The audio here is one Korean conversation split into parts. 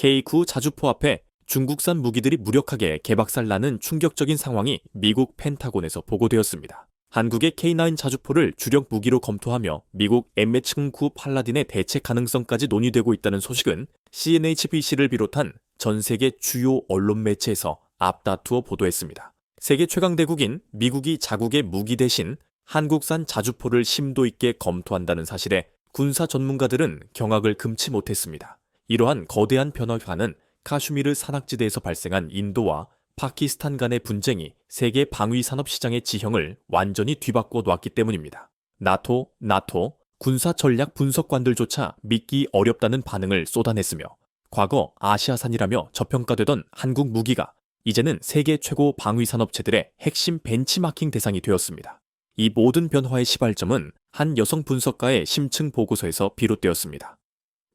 K9 자주포 앞에 중국산 무기들이 무력하게 개박살나는 충격적인 상황이 미국 펜타곤에서 보고되었습니다. 한국의 K9 자주포를 주력 무기로 검토하며 미국 MH9 팔라딘의 대체 가능성까지 논의되고 있다는 소식은 CNHBC를 비롯한 전 세계 주요 언론 매체에서 앞다투어 보도했습니다. 세계 최강대국인 미국이 자국의 무기 대신 한국산 자주포를 심도 있게 검토한다는 사실에 군사 전문가들은 경악을 금치 못했습니다. 이러한 거대한 변화와는 카슈미르 산악지대에서 발생한 인도와 파키스탄 간의 분쟁이 세계 방위산업 시장의 지형을 완전히 뒤바꿔 놓았기 때문입니다. 나토 군사 전략 분석관들조차 믿기 어렵다는 반응을 쏟아냈으며 과거 아시아산이라며 저평가되던 한국 무기가 이제는 세계 최고 방위산업체들의 핵심 벤치마킹 대상이 되었습니다. 이 모든 변화의 시발점은 한 여성 분석가의 심층 보고서에서 비롯되었습니다.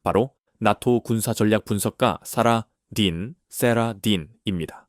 바로 나토 군사 전략 분석가 세라 딘입니다.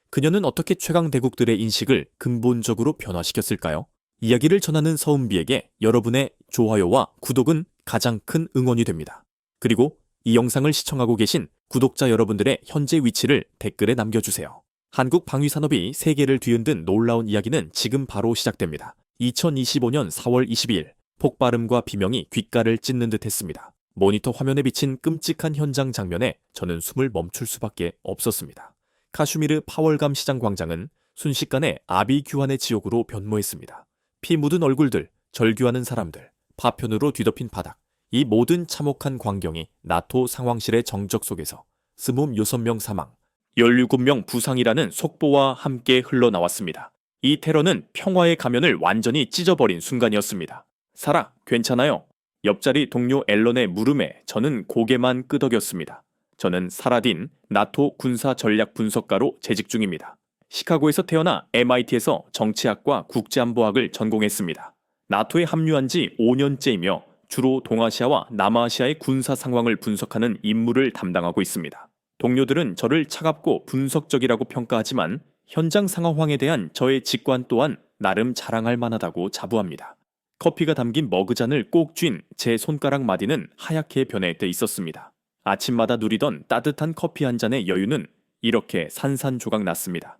그녀는 어떻게 최강대국들의 인식을 근본적으로 변화시켰을까요? 이야기를 전하는 서은비에게 여러분의 좋아요와 구독은 가장 큰 응원이 됩니다. 그리고 이 영상을 시청하고 계신 구독자 여러분들의 현재 위치를 댓글에 남겨주세요. 한국 방위산업이 세계를 뒤흔든 놀라운 이야기는 지금 바로 시작됩니다. 2025년 4월 22일 폭발음과 비명이 귓가를 찢는 듯 했습니다. 모니터 화면에 비친 끔찍한 현장 장면에 저는 숨을 멈출 수밖에 없었습니다. 카슈미르 파월감 시장 광장은 순식간에 아비규환의 지옥으로 변모했습니다. 피 묻은 얼굴들, 절규하는 사람들, 파편으로 뒤덮인 바닥, 이 모든 참혹한 광경이 나토 상황실의 정적 속에서 26명 사망, 17명 부상이라는 속보와 함께 흘러나왔습니다. 이 테러는 평화의 가면을 완전히 찢어버린 순간이었습니다. 사라, 괜찮아요? 옆자리 동료 앨런의 물음에 저는 고개만 끄덕였습니다. 저는 사라딘 나토 군사 전략 분석가로 재직 중입니다. 시카고에서 태어나 MIT에서 정치학과 국제안보학을 전공했습니다. 나토에 합류한 지 5년째이며 주로 동아시아와 남아시아의 군사 상황을 분석하는 임무를 담당하고 있습니다. 동료들은 저를 차갑고 분석적이라고 평가하지만 현장 상황에 대한 저의 직관 또한 나름 자랑할 만하다고 자부합니다. 커피가 담긴 머그잔을 꼭 쥔 제 손가락 마디는 하얗게 변해돼 있었습니다. 아침마다 누리던 따뜻한 커피 한 잔의 여유는 이렇게 산산조각 났습니다.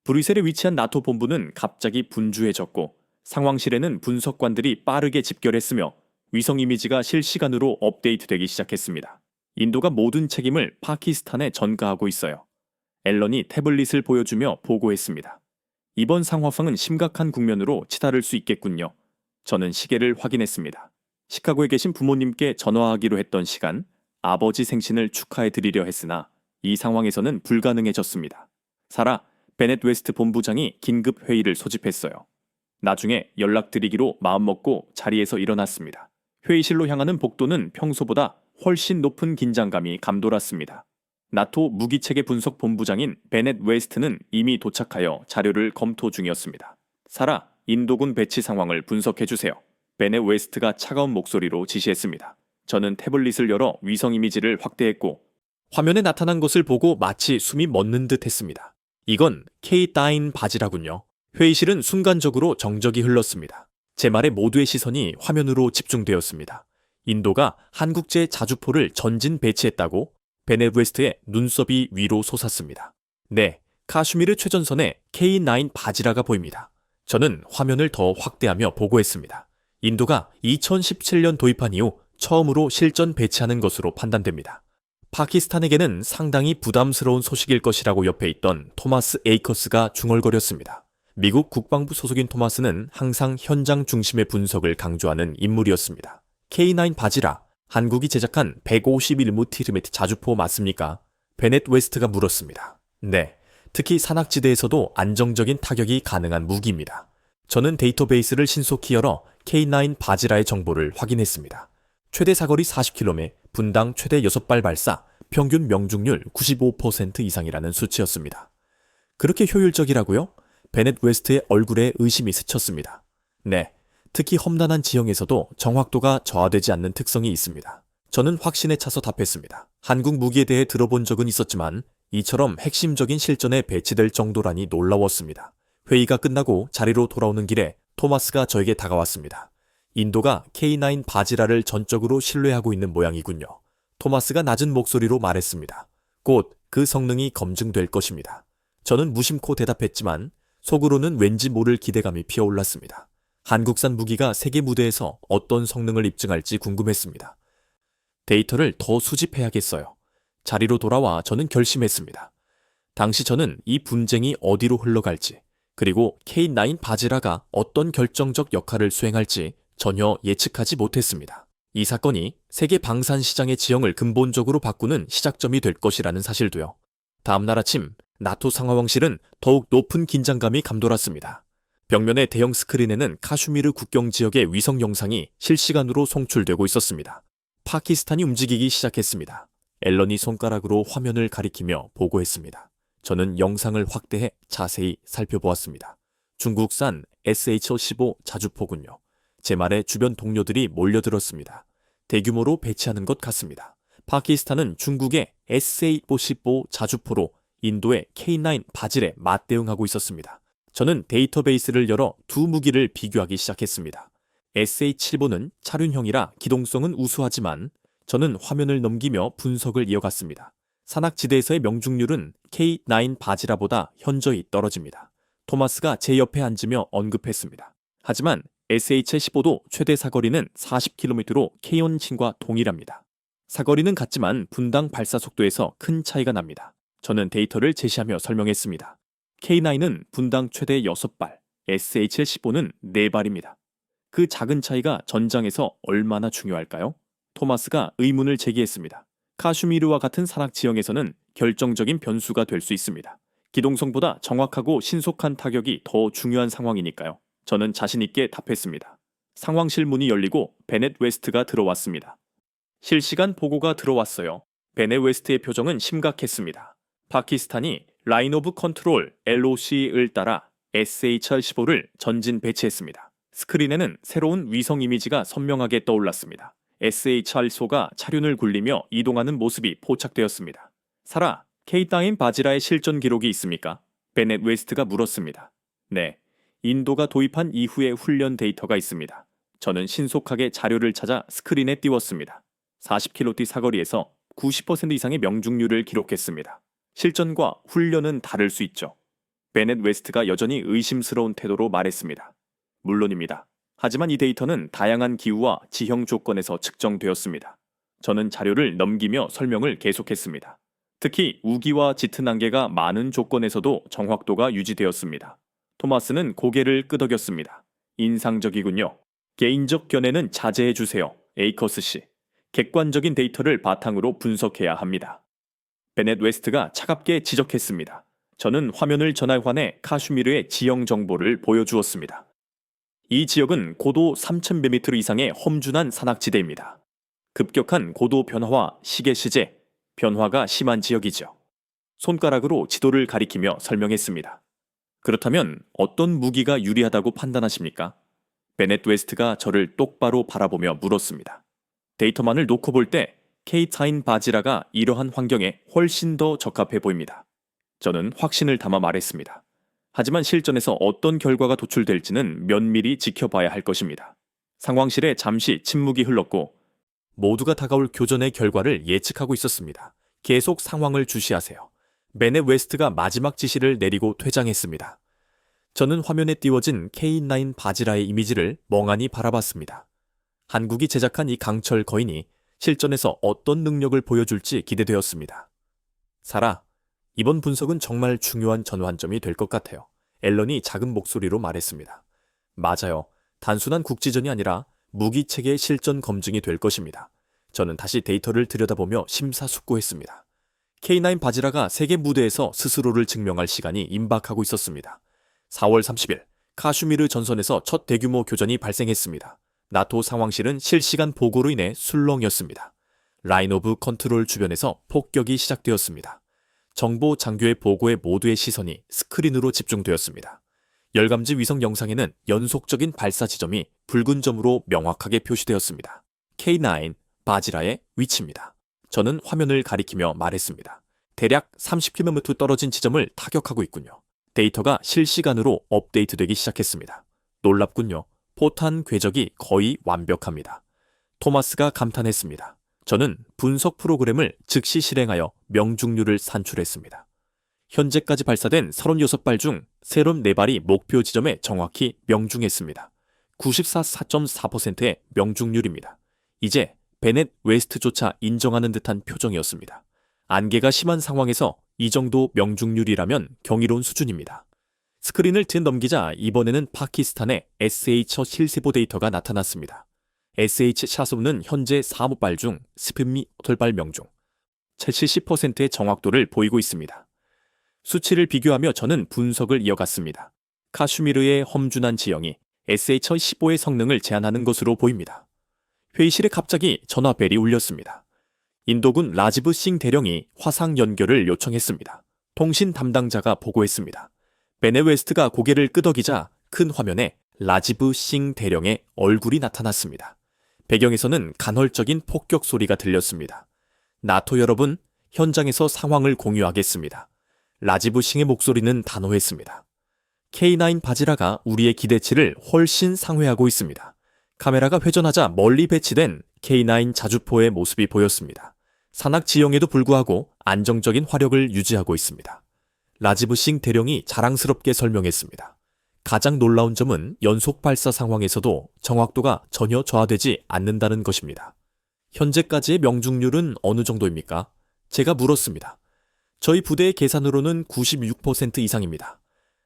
브뤼셀에 위치한 나토 본부는 갑자기 분주해졌고 상황실에는 분석관들이 빠르게 집결했으며 위성 이미지가 실시간으로 업데이트되기 시작했습니다. 인도가 모든 책임을 파키스탄에 전가하고 있어요. 앨런이 태블릿을 보여주며 보고했습니다. 이번 상황은 심각한 국면으로 치달을 수 있겠군요. 저는 시계를 확인했습니다. 시카고에 계신 부모님께 전화하기로 했던 시간, 아버지 생신을 축하해드리려 했으나 이 상황에서는 불가능해졌습니다. 사라, 베넷 웨스트 본부장이 긴급 회의를 소집했어요. 나중에 연락드리기로 마음먹고 자리에서 일어났습니다. 회의실로 향하는 복도는 평소보다 훨씬 높은 긴장감이 감돌았습니다. 나토 무기체계 분석 본부장인 베넷 웨스트는 이미 도착하여 자료를 검토 중이었습니다. 사라, 인도군 배치 상황을 분석해주세요. 베넷 웨스트가 차가운 목소리로 지시했습니다. 저는 태블릿을 열어 위성 이미지를 확대했고 화면에 나타난 것을 보고 마치 숨이 멎는 듯 했습니다. 이건 K9 바지라군요. 회의실은 순간적으로 정적이 흘렀습니다. 제 말에 모두의 시선이 화면으로 집중되었습니다. 인도가 한국제 자주포를 전진 배치했다고? 베넷 웨스트의 눈썹이 위로 솟았습니다. 네, 카슈미르 최전선에 K9 바지라가 보입니다. 저는 화면을 더 확대하며 보고했습니다. 인도가 2017년 도입한 이후 처음으로 실전 배치하는 것으로 판단됩니다. 파키스탄에게는 상당히 부담스러운 소식일 것이라고 옆에 있던 토마스 에이커스가 중얼거렸습니다. 미국 국방부 소속인 토마스는 항상 현장 중심의 분석을 강조하는 인물이었습니다. K9 바지라, 한국이 제작한 151mm 자주포 맞습니까? 베넷 웨스트가 물었습니다. 네, 특히 산악지대에서도 안정적인 타격이 가능한 무기입니다. 저는 데이터베이스를 신속히 열어 K9 바지라의 정보를 확인했습니다. 최대 사거리 40km, 분당 최대 6발 발사, 평균 명중률 95% 이상이라는 수치였습니다. 그렇게 효율적이라고요? 베넷 웨스트의 얼굴에 의심이 스쳤습니다. 네, 특히 험난한 지형에서도 정확도가 저하되지 않는 특성이 있습니다. 저는 확신에 차서 답했습니다. 한국 무기에 대해 들어본 적은 있었지만 이처럼 핵심적인 실전에 배치될 정도라니 놀라웠습니다. 회의가 끝나고 자리로 돌아오는 길에 토마스가 저에게 다가왔습니다. 인도가 K9 바지라를 전적으로 신뢰하고 있는 모양이군요. 토마스가 낮은 목소리로 말했습니다. 곧 그 성능이 검증될 것입니다. 저는 무심코 대답했지만 속으로는 왠지 모를 기대감이 피어올랐습니다. 한국산 무기가 세계 무대에서 어떤 성능을 입증할지 궁금했습니다. 데이터를 더 수집해야겠어요. 자리로 돌아와 저는 결심했습니다. 당시 저는 이 분쟁이 어디로 흘러갈지, 그리고 K9 바지라가 어떤 결정적 역할을 수행할지 전혀 예측하지 못했습니다. 이 사건이 세계 방산 시장의 지형을 근본적으로 바꾸는 시작점이 될 것이라는 사실도요. 다음날 아침 나토 상하왕실은 더욱 높은 긴장감이 감돌았습니다. 벽면의 대형 스크린에는 카슈미르 국경 지역의 위성 영상이 실시간으로 송출되고 있었습니다. 파키스탄이 움직이기 시작했습니다. 앨런이 손가락으로 화면을 가리키며 보고했습니다. 저는 영상을 확대해 자세히 살펴보았습니다. 중국산 SH-15 자주포군요. 제 말에 주변 동료들이 몰려들었습니다. 대규모로 배치하는 것 같습니다. 파키스탄은 중국의 SH-15 자주포로 인도의 K9 바질에 맞대응하고 있었습니다. 저는 데이터베이스를 열어 두 무기를 비교하기 시작했습니다. SH-15는 차륜형이라 기동성은 우수하지만 저는 화면을 넘기며 분석을 이어갔습니다. 산악지대에서의 명중률은 K9 바지라보다 현저히 떨어집니다. 토마스가 제 옆에 앉으며 언급했습니다. 하지만 SH-15도 최대 사거리는 40km로 K1칭과 동일합니다. 사거리는 같지만 분당 발사 속도에서 큰 차이가 납니다. 저는 데이터를 제시하며 설명했습니다. K9은 분당 최대 6발, SH-15는 4발입니다. 그 작은 차이가 전장에서 얼마나 중요할까요? 토마스가 의문을 제기했습니다. 카슈미르와 같은 산악 지형에서는 결정적인 변수가 될 수 있습니다. 기동성보다 정확하고 신속한 타격이 더 중요한 상황이니까요. 저는 자신 있게 답했습니다. 상황실 문이 열리고 베넷 웨스트가 들어왔습니다. 실시간 보고가 들어왔어요. 베넷 웨스트의 표정은 심각했습니다. 파키스탄이 라인 오브 컨트롤 LOC를 따라 SH-15를 전진 배치했습니다. 스크린에는 새로운 위성 이미지가 선명하게 떠올랐습니다. SH-15가 차륜을 굴리며 이동하는 모습이 포착되었습니다. 사라, K9 바지라의 실전 기록이 있습니까? 베넷 웨스트가 물었습니다. 네, 인도가 도입한 이후의 훈련 데이터가 있습니다. 저는 신속하게 자료를 찾아 스크린에 띄웠습니다. 40km 사거리에서 90% 이상의 명중률을 기록했습니다. 실전과 훈련은 다를 수 있죠. 베넷 웨스트가 여전히 의심스러운 태도로 말했습니다. 물론입니다. 하지만 이 데이터는 다양한 기후와 지형 조건에서 측정되었습니다. 저는 자료를 넘기며 설명을 계속했습니다. 특히 우기와 짙은 안개가 많은 조건에서도 정확도가 유지되었습니다. 토마스는 고개를 끄덕였습니다. 인상적이군요. 개인적 견해는 자제해 주세요. 에이커스 씨. 객관적인 데이터를 바탕으로 분석해야 합니다. 베넷 웨스트가 차갑게 지적했습니다. 저는 화면을 전환해 카슈미르의 지형 정보를 보여주었습니다. 이 지역은 고도 3,100m 이상의 험준한 산악지대입니다. 급격한 고도 변화와 시계 시제, 변화가 심한 지역이죠. 손가락으로 지도를 가리키며 설명했습니다. 그렇다면 어떤 무기가 유리하다고 판단하십니까? 베넷 웨스트가 저를 똑바로 바라보며 물었습니다. 데이터만을 놓고 볼 때 K9 바지라가 이러한 환경에 훨씬 더 적합해 보입니다. 저는 확신을 담아 말했습니다. 하지만 실전에서 어떤 결과가 도출될지는 면밀히 지켜봐야 할 것입니다. 상황실에 잠시 침묵이 흘렀고 모두가 다가올 교전의 결과를 예측하고 있었습니다. 계속 상황을 주시하세요. 베넷 웨스트가 마지막 지시를 내리고 퇴장했습니다. 저는 화면에 띄워진 K9 바지라의 이미지를 멍하니 바라봤습니다. 한국이 제작한 이 강철 거인이 실전에서 어떤 능력을 보여줄지 기대되었습니다. 사라, 이번 분석은 정말 중요한 전환점이 될 것 같아요. 앨런이 작은 목소리로 말했습니다. 맞아요. 단순한 국지전이 아니라 무기체계의 실전 검증이 될 것입니다. 저는 다시 데이터를 들여다보며 심사숙고했습니다. K9 바지라가 세계 무대에서 스스로를 증명할 시간이 임박하고 있었습니다. 4월 30일 카슈미르 전선에서 첫 대규모 교전이 발생했습니다. 나토 상황실은 실시간 보고로 인해 술렁이었습니다. 라인 오브 컨트롤 주변에서 폭격이 시작되었습니다. 정보 장교의 보고에 모두의 시선이 스크린으로 집중되었습니다. 열감지 위성 영상에는 연속적인 발사 지점이 붉은 점으로 명확하게 표시되었습니다. K9 바지라의 위치입니다. 저는 화면을 가리키며 말했습니다. 대략 30km 떨어진 지점을 타격하고 있군요. 데이터가 실시간으로 업데이트되기 시작했습니다. 놀랍군요. 포탄 궤적이 거의 완벽합니다. 토마스가 감탄했습니다. 저는 분석 프로그램을 즉시 실행하여 명중률을 산출했습니다. 현재까지 발사된 36발 중 세롬 4발이 목표 지점에 정확히 명중했습니다. 94.4%의 명중률입니다. 이제 베넷 웨스트조차 인정하는 듯한 표정이었습니다. 안개가 심한 상황에서 이 정도 명중률이라면 경이로운 수준입니다. 스크린을 넘기자 이번에는 파키스탄의 SH 실세보 데이터가 나타났습니다. SH 샷업는 현재 4발 중 스피미 8발 명중, 70%의 정확도를 보이고 있습니다. 수치를 비교하며 저는 분석을 이어갔습니다. 카슈미르의 험준한 지형이 SH-15의 성능을 제한하는 것으로 보입니다. 회의실에 갑자기 전화벨이 울렸습니다. 인도군 라지브 싱 대령이 화상 연결을 요청했습니다. 통신 담당자가 보고했습니다. 베넷 웨스트가 고개를 끄덕이자 큰 화면에 라지브 싱 대령의 얼굴이 나타났습니다. 배경에서는 간헐적인 폭격 소리가 들렸습니다. 나토 여러분, 현장에서 상황을 공유하겠습니다. 라지브 싱의 목소리는 단호했습니다. K9 바지라가 우리의 기대치를 훨씬 상회하고 있습니다. 카메라가 회전하자 멀리 배치된 K9 자주포의 모습이 보였습니다. 산악 지형에도 불구하고 안정적인 화력을 유지하고 있습니다. 라지브 싱 대령이 자랑스럽게 설명했습니다. 가장 놀라운 점은 연속 발사 상황에서도 정확도가 전혀 저하되지 않는다는 것입니다. 현재까지의 명중률은 어느 정도입니까? 제가 물었습니다. 저희 부대의 계산으로는 96% 이상입니다.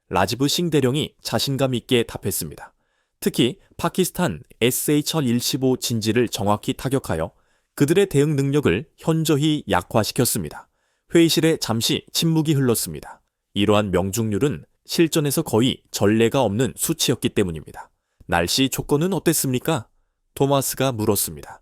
라지브 싱 대령이 자신감 있게 답했습니다. 특히 파키스탄 SH-115 진지를 정확히 타격하여 그들의 대응 능력을 현저히 약화시켰습니다. 회의실에 잠시 침묵이 흘렀습니다. 이러한 명중률은 실전에서 거의 전례가 없는 수치였기 때문입니다. 날씨 조건은 어땠습니까? 토마스가 물었습니다.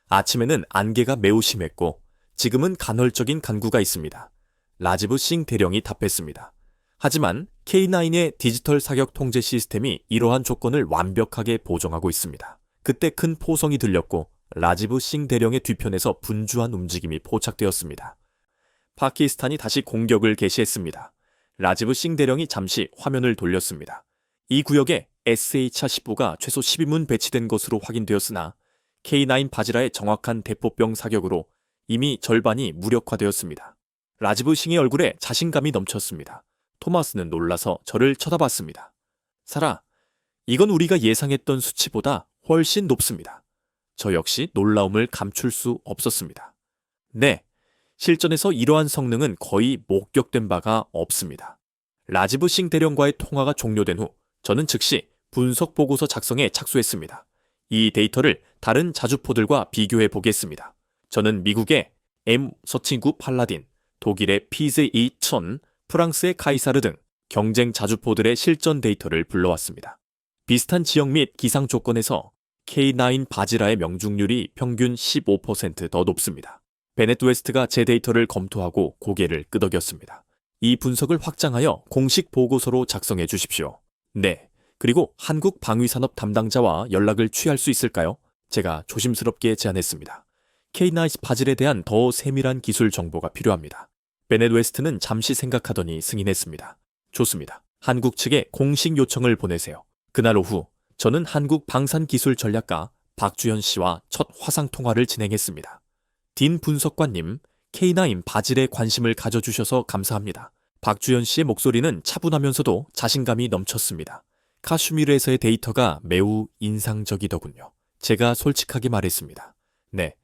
아침에는 안개가 매우 심했고 지금은 간헐적인 간구가 있습니다. 라지브 싱 대령이 답했습니다. 하지만 K9의 디지털 사격 통제 시스템이 이러한 조건을 완벽하게 보정하고 있습니다. 그때 큰 포성이 들렸고 라지브 싱 대령의 뒤편에서 분주한 움직임이 포착되었습니다. 파키스탄이 다시 공격을 개시했습니다. 라지브 싱 대령이 잠시 화면을 돌렸습니다. 이 구역에 SH-15가 최소 12문 배치된 것으로 확인되었으나 K9 바지라의 정확한 대포병 사격으로 이미 절반이 무력화되었습니다. 라지브 싱의 얼굴에 자신감이 넘쳤습니다. 토마스는 놀라서 저를 쳐다봤습니다. 사라, 이건 우리가 예상했던 수치보다 훨씬 높습니다. 저 역시 놀라움을 감출 수 없었습니다. 네, 실전에서 이러한 성능은 거의 목격된 바가 없습니다. 라지브 싱 대령과의 통화가 종료된 후 저는 즉시 분석 보고서 작성에 착수했습니다. 이 데이터를 다른 자주포들과 비교해 보겠습니다. 저는 미국의 M479 팔라딘, 독일의 PZ-2000, 프랑스의 카이사르 등 경쟁 자주포들의 실전 데이터를 불러왔습니다. 비슷한 지역 및 기상 조건에서 K9 바지라의 명중률이 평균 15% 더 높습니다. 베넷 웨스트가 제 데이터를 검토하고 고개를 끄덕였습니다. 이 분석을 확장하여 공식 보고서로 작성해 주십시오. 네, 그리고 한국 방위산업 담당자와 연락을 취할 수 있을까요? 제가 조심스럽게 제안했습니다. K9 바질에 대한 더 세밀한 기술 정보가 필요합니다. 베넷 웨스트는 잠시 생각하더니 승인했습니다. 좋습니다. 한국 측에 공식 요청을 보내세요. 그날 오후 저는 한국 방산기술전략가 박주현 씨와 첫 화상 통화를 진행했습니다. 딘 분석관님, K9 바질에 관심을 가져주셔서 감사합니다. 박주현 씨의 목소리는 차분하면서도 자신감이 넘쳤습니다. 카슈미르에서의 데이터가 매우 인상적이더군요. 제가 솔직하게 말했습니다. 네,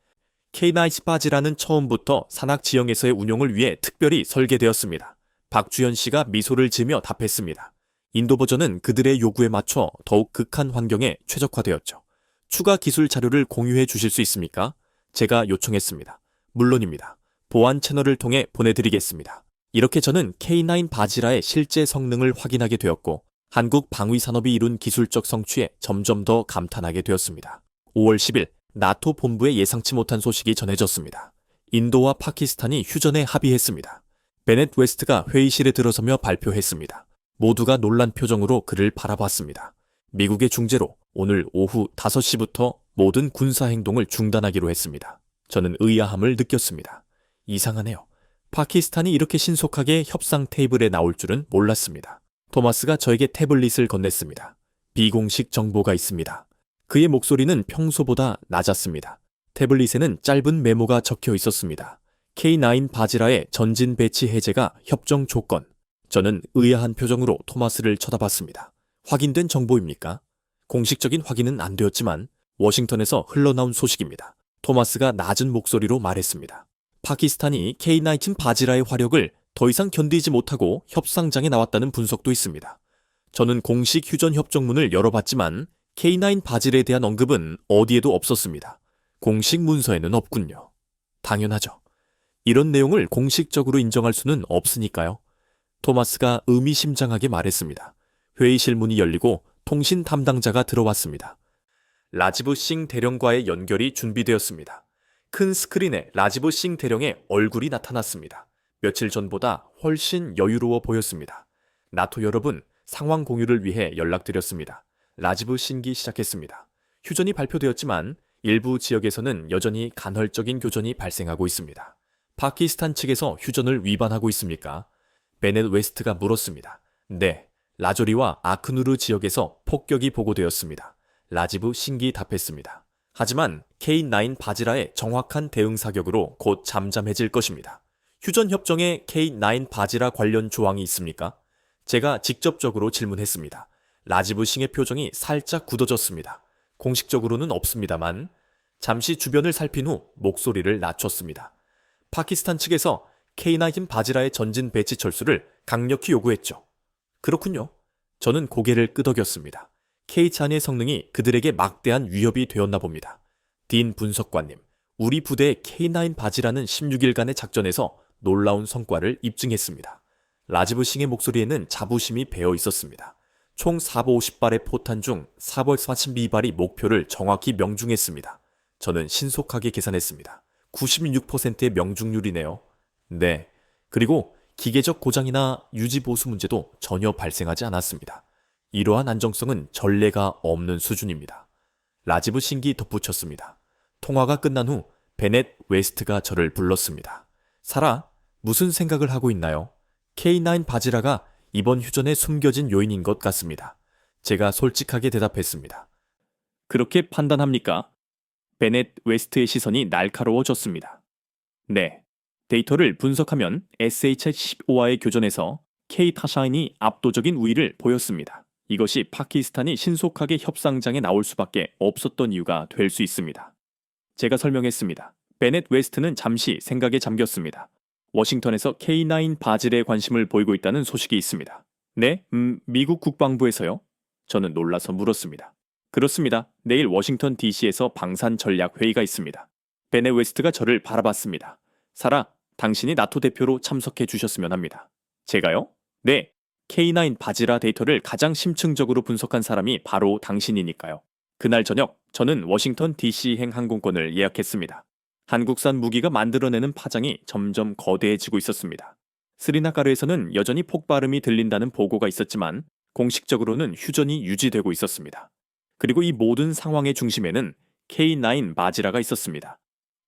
K9 바지라는 처음부터 산악 지형에서의 운용을 위해 특별히 설계되었습니다. 박주현 씨가 미소를 지으며 답했습니다. 인도 버전은 그들의 요구에 맞춰 더욱 극한 환경에 최적화되었죠. 추가 기술 자료를 공유해 주실 수 있습니까? 제가 요청했습니다. 물론입니다. 보안 채널을 통해 보내드리겠습니다. 이렇게 저는 K9 바지라의 실제 성능을 확인하게 되었고 한국 방위산업이 이룬 기술적 성취에 점점 더 감탄하게 되었습니다. 5월 10일 나토 본부에 예상치 못한 소식이 전해졌습니다. 인도와 파키스탄이 휴전에 합의했습니다. 베넷 웨스트가 회의실에 들어서며 발표했습니다. 모두가 놀란 표정으로 그를 바라봤습니다. 미국의 중재로 오늘 오후 5시부터 모든 군사행동을 중단하기로 했습니다. 저는 의아함을 느꼈습니다. 이상하네요. 파키스탄이 이렇게 신속하게 협상 테이블에 나올 줄은 몰랐습니다. 토마스가 저에게 태블릿을 건넸습니다. 비공식 정보가 있습니다. 그의 목소리는 평소보다 낮았습니다. 태블릿에는 짧은 메모가 적혀 있었습니다. K9 바지라의 전진 배치 해제가 협정 조건. 저는 의아한 표정으로 토마스를 쳐다봤습니다. 확인된 정보입니까? 공식적인 확인은 안 되었지만 워싱턴에서 흘러나온 소식입니다. 토마스가 낮은 목소리로 말했습니다. 파키스탄이 K9 바지라의 화력을 더 이상 견디지 못하고 협상장에 나왔다는 분석도 있습니다. 저는 공식 휴전 협정문을 열어봤지만 K9 바질에 대한 언급은 어디에도 없었습니다. 공식 문서에는 없군요. 당연하죠. 이런 내용을 공식적으로 인정할 수는 없으니까요. 토마스가 의미심장하게 말했습니다. 회의실 문이 열리고 통신 담당자가 들어왔습니다. 라지브 싱 대령과의 연결이 준비되었습니다. 큰 스크린에 라지브 싱 대령의 얼굴이 나타났습니다. 며칠 전보다 훨씬 여유로워 보였습니다. 나토 여러분, 상황 공유를 위해 연락드렸습니다. 라지브 싱기 시작했습니다. 휴전이 발표되었지만 일부 지역에서는 여전히 간헐적인 교전이 발생하고 있습니다. 파키스탄 측에서 휴전을 위반하고 있습니까? 베넷 웨스트가 물었습니다. 네, 라조리와 아크누르 지역에서 폭격이 보고되었습니다. 라지브 싱기 답했습니다. 하지만 K9 바지라의 정확한 대응 사격으로 곧 잠잠해질 것입니다. 휴전 협정에 K9 바지라 관련 조항이 있습니까? 제가 직접적으로 질문했습니다. 라지브 싱의 표정이 살짝 굳어졌습니다. 공식적으로는 없습니다만 잠시 주변을 살핀 후 목소리를 낮췄습니다. 파키스탄 측에서 K9 바지라의 전진 배치 철수를 강력히 요구했죠. 그렇군요. 저는 고개를 끄덕였습니다. K-찬의 성능이 그들에게 막대한 위협이 되었나 봅니다. 딘 분석관님, 우리 부대의 K9 바지라는 16일간의 작전에서 놀라운 성과를 입증했습니다. 라지브 싱의 목소리에는 자부심이 배어 있었습니다. 총 4보 50발의 포탄 중 4벌 42발이 목표를 정확히 명중했습니다. 저는 신속하게 계산했습니다. 96%의 명중률이네요. 네, 그리고 기계적 고장이나 유지 보수 문제도 전혀 발생하지 않았습니다. 이러한 안정성은 전례가 없는 수준입니다. 라지브 싱기 덧붙였습니다. 통화가 끝난 후 베넷 웨스트가 저를 불렀습니다. 사라, 무슨 생각을 하고 있나요? K9 바지라가 이번 휴전에 숨겨진 요인인 것 같습니다. 제가 솔직하게 대답했습니다. 그렇게 판단합니까? 베넷 웨스트의 시선이 날카로워졌습니다. 네, 데이터를 분석하면 SH-15와의 교전에서 K-타샤인이 압도적인 우위를 보였습니다. 이것이 파키스탄이 신속하게 협상장에 나올 수밖에 없었던 이유가 될 수 있습니다. 제가 설명했습니다. 베넷 웨스트는 잠시 생각에 잠겼습니다. 워싱턴에서 K9 바질에 관심을 보이고 있다는 소식이 있습니다. 네? 미국 국방부에서요? 저는 놀라서 물었습니다. 그렇습니다. 내일 워싱턴 DC에서 방산 전략 회의가 있습니다. 베넷 웨스트가 저를 바라봤습니다. 사라, 당신이 나토 대표로 참석해 주셨으면 합니다. 제가요? 네. K9 바지라 데이터를 가장 심층적으로 분석한 사람이 바로 당신이니까요. 그날 저녁, 저는 워싱턴 DC행 항공권을 예약했습니다. 한국산 무기가 만들어내는 파장이 점점 거대해지고 있었습니다. 스리나카르에서는 여전히 폭발음이 들린다는 보고가 있었지만 공식적으로는 휴전이 유지되고 있었습니다. 그리고 이 모든 상황의 중심에는 K9 바지라가 있었습니다.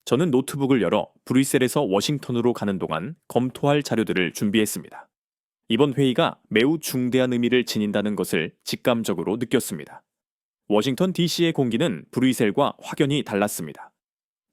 저는 노트북을 열어 브뤼셀에서 워싱턴으로 가는 동안 검토할 자료들을 준비했습니다. 이번 회의가 매우 중대한 의미를 지닌다는 것을 직감적으로 느꼈습니다. 워싱턴 DC의 공기는 브뤼셀과 확연히 달랐습니다.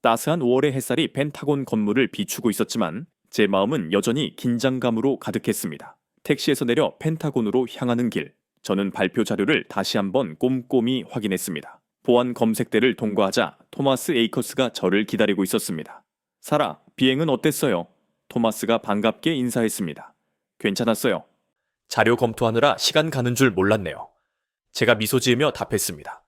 따스한 5월의 햇살이 펜타곤 건물을 비추고 있었지만 제 마음은 여전히 긴장감으로 가득했습니다. 택시에서 내려 펜타곤으로 향하는 길, 저는 발표 자료를 다시 한번 꼼꼼히 확인했습니다. 보안 검색대를 통과하자 토마스 에이커스가 저를 기다리고 있었습니다. 사라, 비행은 어땠어요? 토마스가 반갑게 인사했습니다. 괜찮았어요. 자료 검토하느라 시간 가는 줄 몰랐네요. 제가 미소 지으며 답했습니다.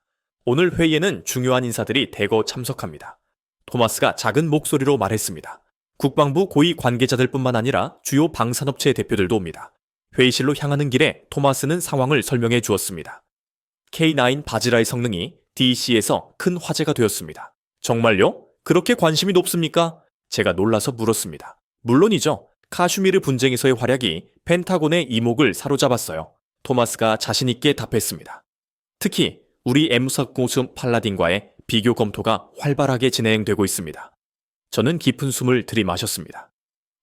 오늘 회의에는 중요한 인사들이 대거 참석합니다. 토마스가 작은 목소리로 말했습니다. 국방부 고위 관계자들뿐만 아니라 주요 방산업체 대표들도 옵니다. 회의실로 향하는 길에 토마스는 상황을 설명해 주었습니다. K9 바지라의 성능이 DC에서 큰 화제가 되었습니다. 정말요? 그렇게 관심이 높습니까? 제가 놀라서 물었습니다. 물론이죠. 카슈미르 분쟁에서의 활약이 펜타곤의 이목을 사로잡았어요. 토마스가 자신있게 답했습니다. 특히 우리 M사 공수 팔라딘과의 비교 검토가 활발하게 진행되고 있습니다. 저는 깊은 숨을 들이마셨습니다.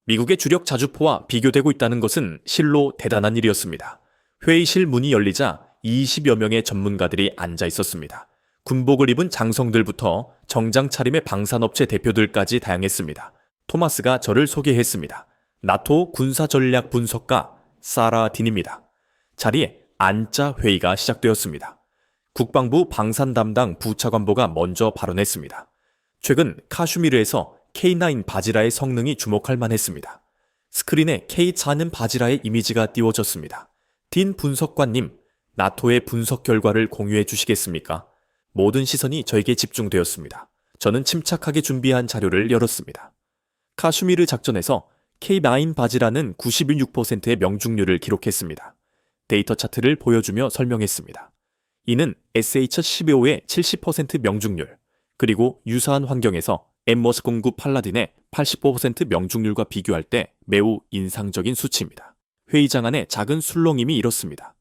미국의 주력 자주포와 비교되고 있다는 것은 실로 대단한 일이었습니다. 회의실 문이 열리자 20여 명의 전문가들이 앉아 있었습니다. 군복을 입은 장성들부터 정장 차림의 방산업체 대표들까지 다양했습니다. 토마스가 저를 소개했습니다. 나토 군사전략 분석가 사라 딘입니다. 자리에 앉자 회의가 시작되었습니다. 국방부 방산 담당 부차관보가 먼저 발언했습니다. 최근 카슈미르에서 K9 바지라의 성능이 주목할 만했습니다. 스크린에 K4는 바지라의 이미지가 띄워졌습니다. 딘 분석관님, 나토의 분석 결과를 공유해 주시겠습니까? 모든 시선이 저에게 집중되었습니다. 저는 침착하게 준비한 자료를 열었습니다. 카슈미르 작전에서 K9 바지라는 96%의 명중률을 기록했습니다. 데이터 차트를 보여주며 설명했습니다. 이는 SH-12호의 70% 명중률, 그리고 유사한 환경에서 M-09 팔라딘의 85% 명중률과 비교할 때 매우 인상적인 수치입니다. 회의장 안에 작은 술렁임이 일었습니다.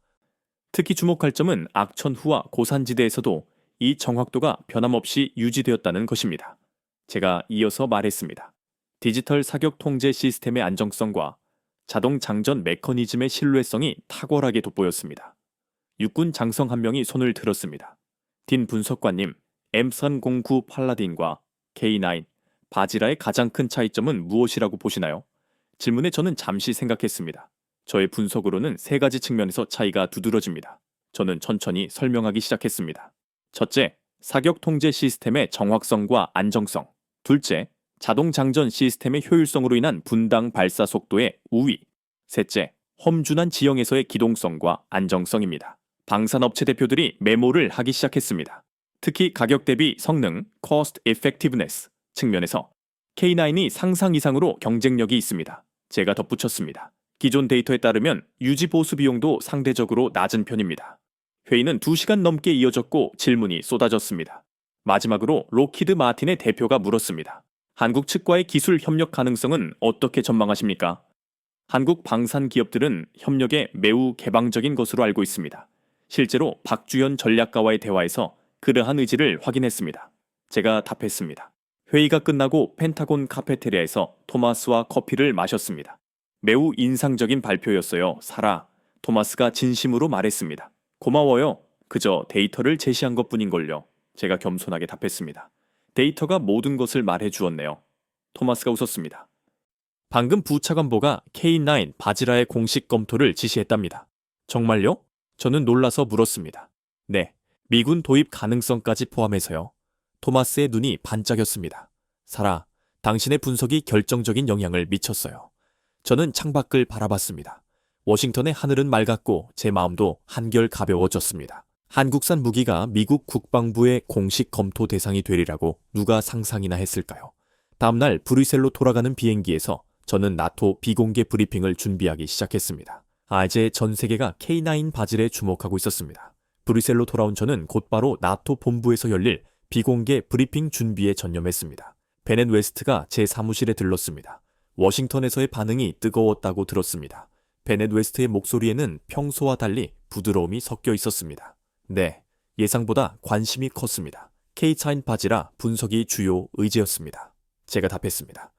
특히 주목할 점은 악천후와 고산지대에서도 이 정확도가 변함없이 유지되었다는 것입니다. 제가 이어서 말했습니다. 디지털 사격 통제 시스템의 안정성과 자동 장전 메커니즘의 신뢰성이 탁월하게 돋보였습니다. 육군 장성 한 명이 손을 들었습니다. 딘 분석관님, M309 팔라딘과 K9, 바지라의 가장 큰 차이점은 무엇이라고 보시나요? 질문에 저는 잠시 생각했습니다. 저의 분석으로는 세 가지 측면에서 차이가 두드러집니다. 저는 천천히 설명하기 시작했습니다. 첫째, 사격 통제 시스템의 정확성과 안정성. 둘째, 자동 장전 시스템의 효율성으로 인한 분당 발사 속도의 우위. 셋째, 험준한 지형에서의 기동성과 안정성입니다. 방산업체 대표들이 메모를 하기 시작했습니다. 특히 가격 대비 성능, cost effectiveness 측면에서 K9이 상상 이상으로 경쟁력이 있습니다. 제가 덧붙였습니다. 기존 데이터에 따르면 유지 보수 비용도 상대적으로 낮은 편입니다. 회의는 2시간 넘게 이어졌고 질문이 쏟아졌습니다. 마지막으로 로키드 마틴의 대표가 물었습니다. 한국 측과의 기술 협력 가능성은 어떻게 전망하십니까? 한국 방산 기업들은 협력에 매우 개방적인 것으로 알고 있습니다. 실제로 박주연 전략가와의 대화에서 그러한 의지를 확인했습니다. 제가 답했습니다. 회의가 끝나고 펜타곤 카페테리아에서 토마스와 커피를 마셨습니다. 매우 인상적인 발표였어요, 사라. 토마스가 진심으로 말했습니다. 고마워요. 그저 데이터를 제시한 것뿐인걸요. 제가 겸손하게 답했습니다. 데이터가 모든 것을 말해 주었네요. 토마스가 웃었습니다. 방금 부차관보가 K9 바지라의 공식 검토를 지시했답니다. 정말요? 저는 놀라서 물었습니다. 네, 미군 도입 가능성까지 포함해서요. 토마스의 눈이 반짝였습니다. 사라, 당신의 분석이 결정적인 영향을 미쳤어요. 저는 창밖을 바라봤습니다. 워싱턴의 하늘은 맑았고 제 마음도 한결 가벼워졌습니다. 한국산 무기가 미국 국방부의 공식 검토 대상이 되리라고 누가 상상이나 했을까요? 다음날 브뤼셀로 돌아가는 비행기에서 저는 나토 비공개 브리핑을 준비하기 시작했습니다. 이제 전 세계가 K9 바질에 주목하고 있었습니다. 브뤼셀로 돌아온 저는 곧바로 나토 본부에서 열릴 비공개 브리핑 준비에 전념했습니다. 베넷 웨스트가 제 사무실에 들렀습니다. 워싱턴에서의 반응이 뜨거웠다고 들었습니다. 베넷 웨스트의 목소리에는 평소와 달리 부드러움이 섞여 있었습니다. 네, 예상보다 관심이 컸습니다. K9 바지라 분석이 주요 의제였습니다. 제가 답했습니다.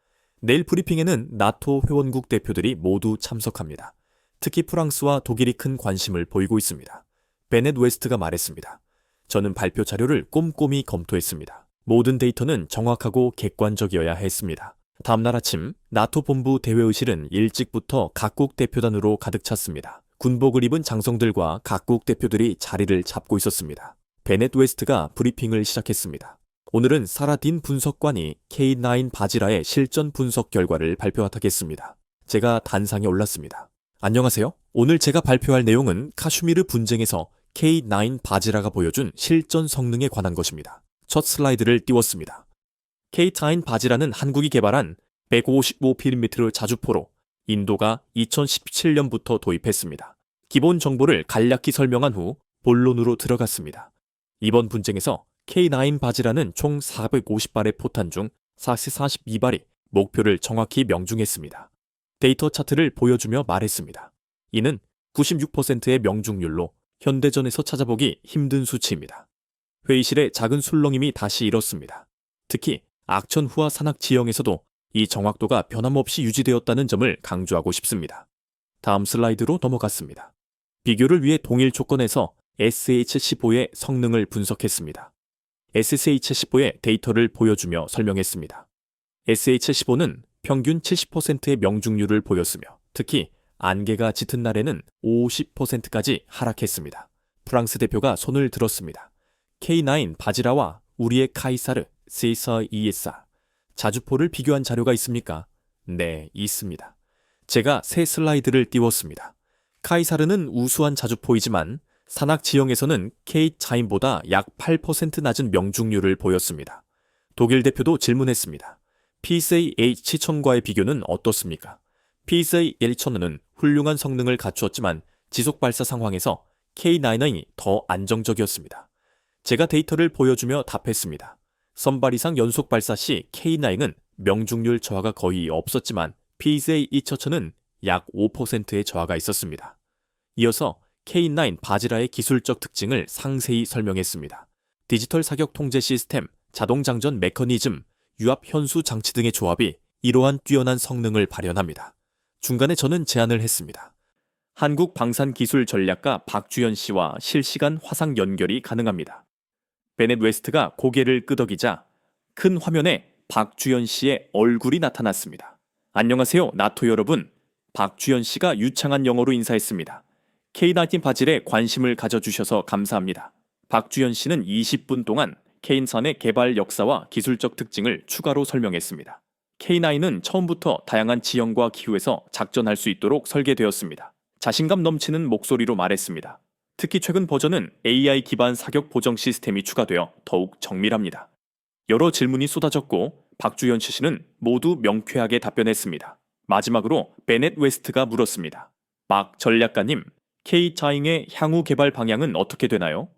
내일 브리핑에는 나토 회원국 대표들이 모두 참석합니다. 특히 프랑스와 독일이 큰 관심을 보이고 있습니다. 베넷 웨스트가 말했습니다. 저는 발표 자료를 꼼꼼히 검토했습니다. 모든 데이터는 정확하고 객관적이어야 했습니다. 다음날 아침 나토 본부 대회의실은 일찍부터 각국 대표단으로 가득 찼습니다. 군복을 입은 장성들과 각국 대표들이 자리를 잡고 있었습니다. 베넷 웨스트가 브리핑을 시작했습니다. 오늘은 사라 딘 분석관이 K9 바지라의 실전 분석 결과를 발표하겠습니다. 제가 단상에 올랐습니다. 안녕하세요. 오늘 제가 발표할 내용은 카슈미르 분쟁에서 K9 바지라가 보여준 실전 성능에 관한 것입니다. 첫 슬라이드를 띄웠습니다. K9 바지라는 한국이 개발한 155mm 자주포로 인도가 2017년부터 도입했습니다. 기본 정보를 간략히 설명한 후 본론으로 들어갔습니다. 이번 분쟁에서 K9 바지라는 총 450발의 포탄 중 442발이 목표를 정확히 명중했습니다. 데이터 차트를 보여주며 말했습니다. 이는 96%의 명중률로 현대전에서 찾아보기 힘든 수치입니다. 회의실에 작은 술렁임이 다시 일었습니다. 특히 악천후와 산악 지형에서도 이 정확도가 변함없이 유지되었다는 점을 강조하고 싶습니다. 다음 슬라이드로 넘어갔습니다. 비교를 위해 동일 조건에서 SH-15의 성능을 분석했습니다. SH15의 데이터를 보여주며 설명했습니다. SH15는 평균 70%의 명중률을 보였으며 특히 안개가 짙은 날에는 50%까지 하락했습니다. 프랑스 대표가 손을 들었습니다. K9 바지라와 우리의 카이사르, 세이사 이에사, 자주포를 비교한 자료가 있습니까? 네, 있습니다. 제가 새 슬라이드를 띄웠습니다. 카이사르는 우수한 자주포이지만 산악 지형에서는 K9보다 약 8% 낮은 명중률을 보였습니다. 독일 대표도 질문했습니다. PSA H1000과의 비교는 어떻습니까? PSA H1000은 훌륭한 성능을 갖추었지만 지속 발사 상황에서 K9이 더 안정적이었습니다. 제가 데이터를 보여주며 답했습니다. 선발 이상 연속 발사 시 K9은 명중률 저하가 거의 없었지만 PSA H1000은 약 5%의 저하가 있었습니다. 이어서 K9 바지라의 기술적 특징을 상세히 설명했습니다. 디지털 사격 통제 시스템, 자동 장전 메커니즘, 유압 현수 장치 등의 조합이 이러한 뛰어난 성능을 발현합니다. 중간에 저는 제안을 했습니다. 한국 방산기술 전략가 박주연 씨와 실시간 화상 연결이 가능합니다. 베넷 웨스트가 고개를 끄덕이자 큰 화면에 박주연 씨의 얼굴이 나타났습니다. 안녕하세요, 나토 여러분. 박주연 씨가 유창한 영어로 인사했습니다. K9 바질에 관심을 가져주셔서 감사합니다. 박주연 씨는 20분 동안 K9의 개발 역사와 기술적 특징을 추가로 설명했습니다. K9은 처음부터 다양한 지형과 기후에서 작전할 수 있도록 설계되었습니다. 자신감 넘치는 목소리로 말했습니다. 특히 최근 버전은 AI 기반 사격 보정 시스템이 추가되어 더욱 정밀합니다. 여러 질문이 쏟아졌고 박주연 씨는 모두 명쾌하게 답변했습니다. 마지막으로 베넷 웨스트가 물었습니다. 박 전략가님, K9의 향후 개발 방향은 어떻게 되나요?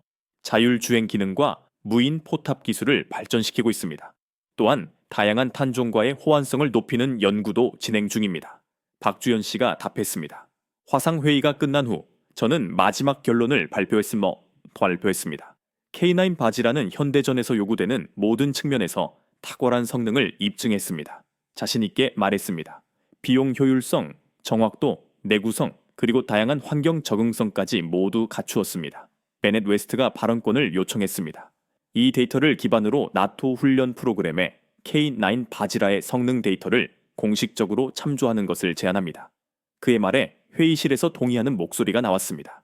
자율주행 기능과 무인 포탑 기술을 발전시키고 있습니다. 또한 다양한 탄종과의 호환성을 높이는 연구도 진행 중입니다. 박주연 씨가 답했습니다. 화상회의가 끝난 후 저는 마지막 결론을 발표했습니다. K9 바지라는 현대전에서 요구되는 모든 측면에서 탁월한 성능을 입증했습니다. 자신있게 말했습니다. 비용 효율성, 정확도, 내구성, 그리고 다양한 환경 적응성까지 모두 갖추었습니다. 베넷 웨스트가 발언권을 요청했습니다. 이 데이터를 기반으로 나토 훈련 프로그램에 K9 바지라의 성능 데이터를 공식적으로 참조하는 것을 제안합니다. 그의 말에 회의실에서 동의하는 목소리가 나왔습니다.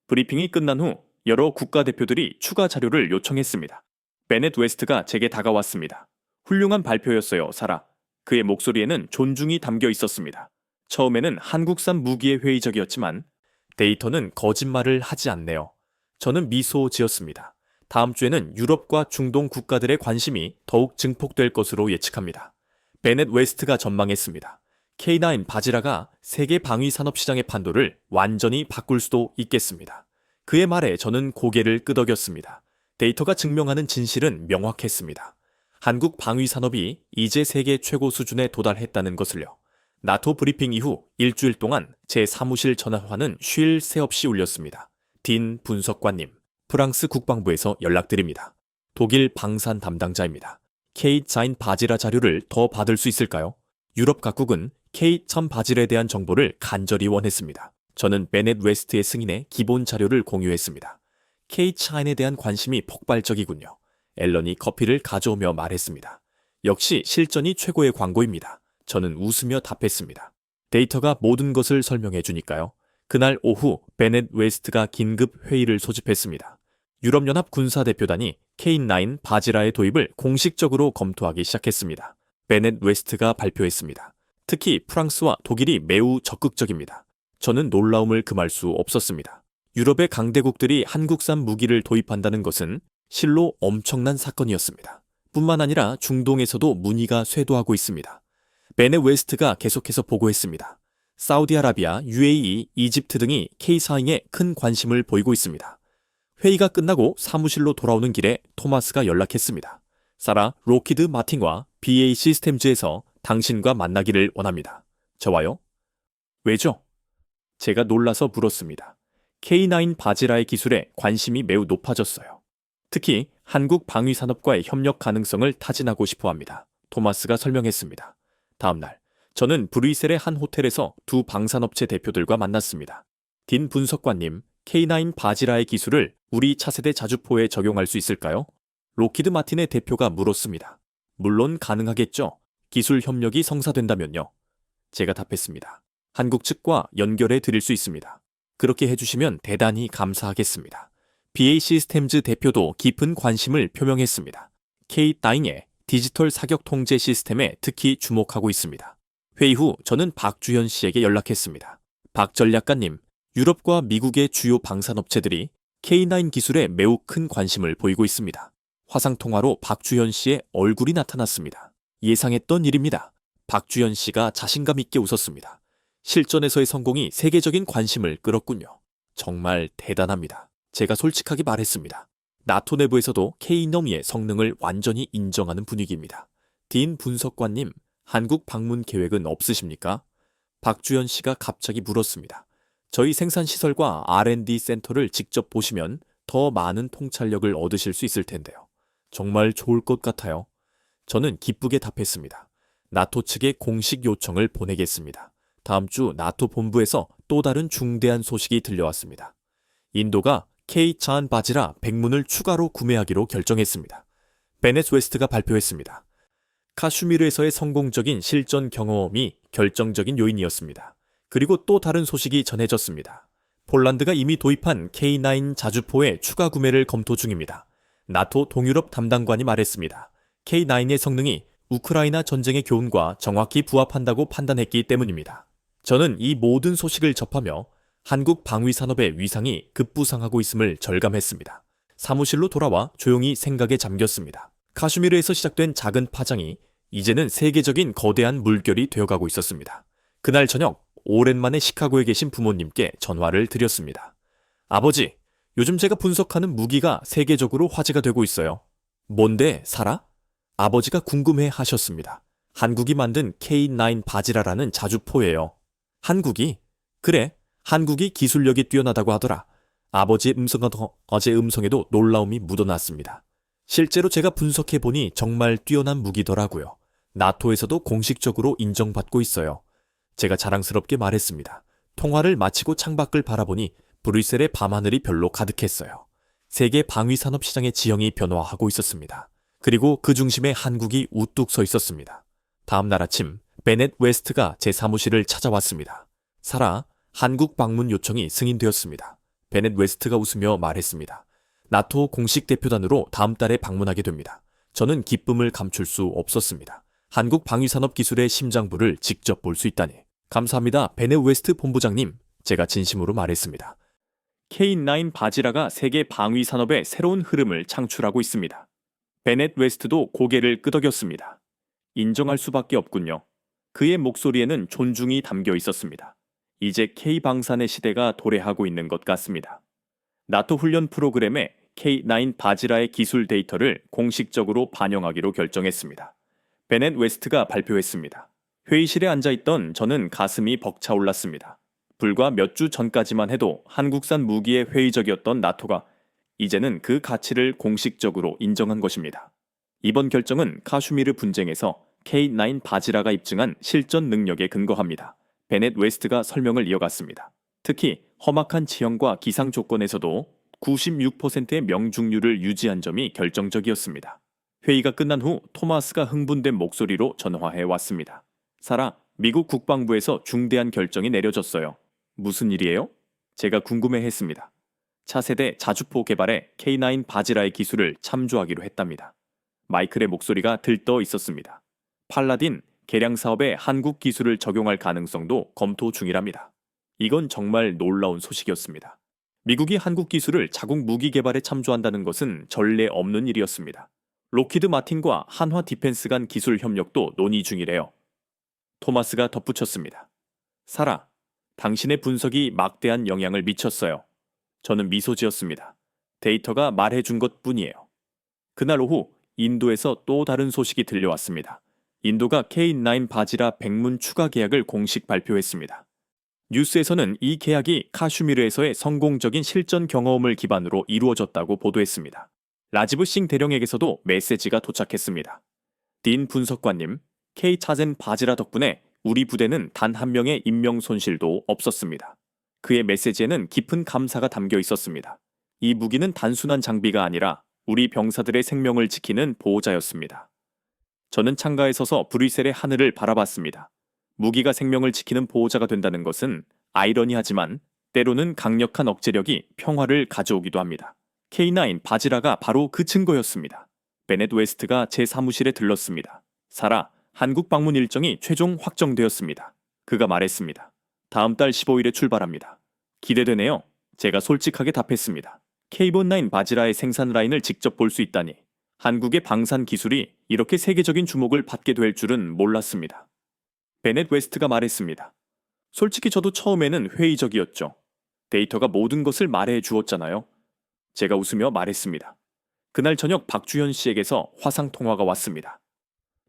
브리핑이 끝난 후 여러 국가대표들이 추가 자료를 요청했습니다. 베넷 웨스트가 제게 다가왔습니다. 훌륭한 발표였어요, 사라. 그의 목소리에는 존중이 담겨 있었습니다. 처음에는 한국산 무기에 회의적이었지만 데이터는 거짓말을 하지 않네요. 저는 미소 지었습니다. 다음 주에는 유럽과 중동 국가들의 관심이 더욱 증폭될 것으로 예측합니다. 베넷 웨스트가 전망했습니다. K9 바지라가 세계 방위 산업 시장의 판도를 완전히 바꿀 수도 있겠습니다. 그의 말에 저는 고개를 끄덕였습니다. 데이터가 증명하는 진실은 명확했습니다. 한국 방위 산업이 이제 세계 최고 수준에 도달했다는 것을요. 나토 브리핑 이후 일주일 동안 제 사무실 전화화는 쉴 새 없이 울렸습니다. 딘 분석관님, 프랑스 국방부에서 연락드립니다. 독일 방산 담당자입니다. K9 바지라 자료를 더 받을 수 있을까요? 유럽 각국은 K1000 바질에 대한 정보를 간절히 원했습니다. 저는 베넷 웨스트의 승인에 기본 자료를 공유했습니다. K9에 대한 관심이 폭발적이군요. 앨런이 커피를 가져오며 말했습니다. 역시 실전이 최고의 광고입니다. 저는 웃으며 답했습니다. 데이터가 모든 것을 설명해 주니까요. 그날 오후 베넷 웨스트가 긴급 회의를 소집했습니다. 유럽연합 군사대표단이 K9 바지라의 도입을 공식적으로 검토하기 시작했습니다. 베넷 웨스트가 발표했습니다. 특히 프랑스와 독일이 매우 적극적입니다. 저는 놀라움을 금할 수 없었습니다. 유럽의 강대국들이 한국산 무기를 도입한다는 것은 실로 엄청난 사건이었습니다. 뿐만 아니라 중동에서도 문의가 쇄도하고 있습니다. 베넷 웨스트가 계속해서 보고했습니다. 사우디아라비아, UAE, 이집트 등이 K4에 큰 관심을 보이고 있습니다. 회의가 끝나고 사무실로 돌아오는 길에 토마스가 연락했습니다. 사라, 로키드 마틴과 BAE 시스템즈에서 당신과 만나기를 원합니다. 저와요? 왜죠? 제가 놀라서 물었습니다. K9 바지라의 기술에 관심이 매우 높아졌어요. 특히 한국 방위산업과의 협력 가능성을 타진하고 싶어 합니다. 토마스가 설명했습니다. 다음 날, 저는 브뤼셀의 한 호텔에서 두 방산업체 대표들과 만났습니다. 딘 분석관님, K9 바지라의 기술을 우리 차세대 자주포에 적용할 수 있을까요? 록히드 마틴의 대표가 물었습니다. 물론 가능하겠죠. 기술 협력이 성사된다면요. 제가 답했습니다. 한국 측과 연결해 드릴 수 있습니다. 그렇게 해주시면 대단히 감사하겠습니다. BA 시스템즈 대표도 깊은 관심을 표명했습니다. K9의 디지털 사격 통제 시스템에 특히 주목하고 있습니다. 회의 후 저는 박주현 씨에게 연락했습니다. 박 전략가님, 유럽과 미국의 주요 방산업체들이 K9 기술에 매우 큰 관심을 보이고 있습니다. 화상통화로 박주현 씨의 얼굴이 나타났습니다. 예상했던 일입니다. 박주현 씨가 자신감 있게 웃었습니다. 실전에서의 성공이 세계적인 관심을 끌었군요. 정말 대단합니다. 제가 솔직하게 말했습니다. 나토 내부에서도 K9의 성능을 완전히 인정하는 분위기입니다. 딘 분석관님, 한국 방문 계획은 없으십니까? 박주현 씨가 갑자기 물었습니다. 저희 생산시설과 R&D 센터를 직접 보시면 더 많은 통찰력을 얻으실 수 있을 텐데요. 정말 좋을 것 같아요. 저는 기쁘게 답했습니다. 나토 측에 공식 요청을 보내겠습니다. 다음 주 나토 본부에서 또 다른 중대한 소식이 들려왔습니다. 인도가 K-찬 바지라 100문을 추가로 구매하기로 결정했습니다. 베넷 웨스트가 발표했습니다. 카슈미르에서의 성공적인 실전 경험이 결정적인 요인이었습니다. 그리고 또 다른 소식이 전해졌습니다. 폴란드가 이미 도입한 K9 자주포의 추가 구매를 검토 중입니다. 나토 동유럽 담당관이 말했습니다. K9의 성능이 우크라이나 전쟁의 교훈과 정확히 부합한다고 판단했기 때문입니다. 저는 이 모든 소식을 접하며 한국 방위산업의 위상이 급부상하고 있음을 절감했습니다. 사무실로 돌아와 조용히 생각에 잠겼습니다. 카슈미르에서 시작된 작은 파장이 이제는 세계적인 거대한 물결이 되어가고 있었습니다. 그날 저녁 오랜만에 시카고에 계신 부모님께 전화를 드렸습니다. 아버지, 요즘 제가 분석하는 무기가 세계적으로 화제가 되고 있어요. 뭔데, 사라? 아버지가 궁금해 하셨습니다. 한국이 만든 K9 바지라라는 자주포예요. 한국이? 그래, 한국이 기술력이 뛰어나다고 하더라. 아버지의 어제 음성에도 놀라움이 묻어났습니다. 실제로 제가 분석해보니 정말 뛰어난 무기더라고요. 나토에서도 공식적으로 인정받고 있어요. 제가 자랑스럽게 말했습니다. 통화를 마치고 창밖을 바라보니 브뤼셀의 밤하늘이 별로 가득했어요. 세계 방위산업 시장의 지형이 변화하고 있었습니다. 그리고 그 중심에 한국이 우뚝 서 있었습니다. 다음 날 아침 베넷 웨스트가 제 사무실을 찾아왔습니다. 사라, 한국 방문 요청이 승인되었습니다. 베넷 웨스트가 웃으며 말했습니다. 나토 공식 대표단으로 다음 달에 방문하게 됩니다. 저는 기쁨을 감출 수 없었습니다. 한국 방위산업 기술의 심장부를 직접 볼 수 있다니. 감사합니다. 베넷 웨스트 본부장님. 제가 진심으로 말했습니다. K9 바지라가 세계 방위산업의 새로운 흐름을 창출하고 있습니다. 베넷 웨스트도 고개를 끄덕였습니다. 인정할 수밖에 없군요. 그의 목소리에는 존중이 담겨 있었습니다. 이제 K방산의 시대가 도래하고 있는 것 같습니다. 나토 훈련 프로그램에 K9 바지라의 기술 데이터를 공식적으로 반영하기로 결정했습니다. 베넷 웨스트가 발표했습니다. 회의실에 앉아있던 저는 가슴이 벅차올랐습니다. 불과 몇 주 전까지만 해도 한국산 무기에 회의적이었던 나토가 이제는 그 가치를 공식적으로 인정한 것입니다. 이번 결정은 카슈미르 분쟁에서 K9 바지라가 입증한 실전 능력에 근거합니다. 베넷 웨스트가 설명을 이어갔습니다. 특히 험악한 지형과 기상 조건에서도 96%의 명중률을 유지한 점이 결정적이었습니다. 회의가 끝난 후 토마스가 흥분된 목소리로 전화해 왔습니다. 사라, 미국 국방부에서 중대한 결정이 내려졌어요. 무슨 일이에요? 제가 궁금해했습니다. 차세대 자주포 개발에 K9 바지라의 기술을 참조하기로 했답니다. 마이클의 목소리가 들떠 있었습니다. 팔라딘 개량 사업에 한국 기술을 적용할 가능성도 검토 중이랍니다. 이건 정말 놀라운 소식이었습니다. 미국이 한국 기술을 자국 무기 개발에 참조한다는 것은 전례 없는 일이었습니다. 록히드 마틴과 한화 디펜스 간 기술 협력도 논의 중이래요. 토마스가 덧붙였습니다. 사라, 당신의 분석이 막대한 영향을 미쳤어요. 저는 미소 지었습니다. 데이터가 말해준 것뿐이에요. 그날 오후 인도에서 또 다른 소식이 들려왔습니다. 인도가 K9 바지라 100문 추가 계약을 공식 발표했습니다. 뉴스에서는 이 계약이 카슈미르에서의 성공적인 실전 경험을 기반으로 이루어졌다고 보도했습니다. 라지브 싱 대령에게서도 메시지가 도착했습니다. 딘 분석관님, K-차젠 바지라 덕분에 우리 부대는 단 한 명의 인명 손실도 없었습니다. 그의 메시지에는 깊은 감사가 담겨 있었습니다. 이 무기는 단순한 장비가 아니라 우리 병사들의 생명을 지키는 보호자였습니다. 저는 창가에 서서 브뤼셀의 하늘을 바라봤습니다. 무기가 생명을 지키는 보호자가 된다는 것은 아이러니하지만 때로는 강력한 억제력이 평화를 가져오기도 합니다. K9 바지라가 바로 그 증거였습니다. 베넷 웨스트가 제 사무실에 들렀습니다. 사라, 한국 방문 일정이 최종 확정되었습니다. 그가 말했습니다. 다음 달 15일에 출발합니다. 기대되네요. 제가 솔직하게 답했습니다. K9 바지라의 생산 라인을 직접 볼 수 있다니 한국의 방산 기술이 이렇게 세계적인 주목을 받게 될 줄은 몰랐습니다. 베넷 웨스트가 말했습니다. 솔직히 저도 처음에는 회의적이었죠. 데이터가 모든 것을 말해 주었잖아요. 제가 웃으며 말했습니다. 그날 저녁 박주현 씨에게서 화상 통화가 왔습니다.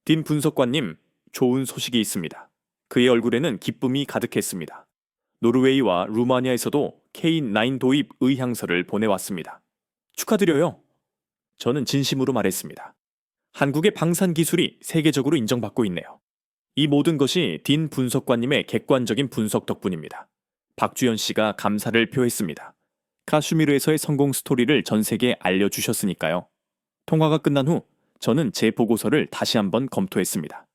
딘 분석관님, 좋은 소식이 있습니다. 그의 얼굴에는 기쁨이 가득했습니다. 노르웨이와 루마니아에서도 K9 도입 의향서를 보내왔습니다. 축하드려요. 저는 진심으로 말했습니다. 한국의 방산 기술이 세계적으로 인정받고 있네요. 이 모든 것이 딘 분석관님의 객관적인 분석 덕분입니다. 박주현 씨가 감사를 표했습니다. 카슈미르에서의 성공 스토리를 전 세계에 알려주셨으니까요. 통화가 끝난 후 저는 제 보고서를 다시 한번 검토했습니다.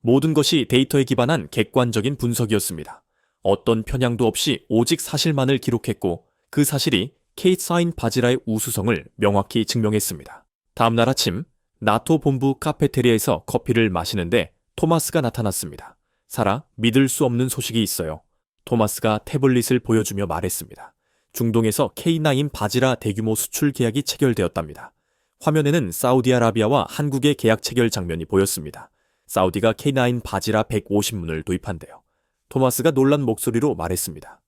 모든 것이 데이터에 기반한 객관적인 분석이었습니다. 어떤 편향도 없이 오직 사실만을 기록했고 그 사실이 K9 바지라의 우수성을 명확히 증명했습니다. 다음 날 아침 나토 본부 카페테리아에서 커피를 마시는데 토마스가 나타났습니다. 사라, 믿을 수 없는 소식이 있어요. 토마스가 태블릿을 보여주며 말했습니다. 중동에서 K9 바지라 대규모 수출 계약이 체결되었답니다. 화면에는 사우디아라비아와 한국의 계약 체결 장면이 보였습니다. 사우디가 K9 바지라 150문을 도입한대요. 토마스가 놀란 목소리로 말했습니다.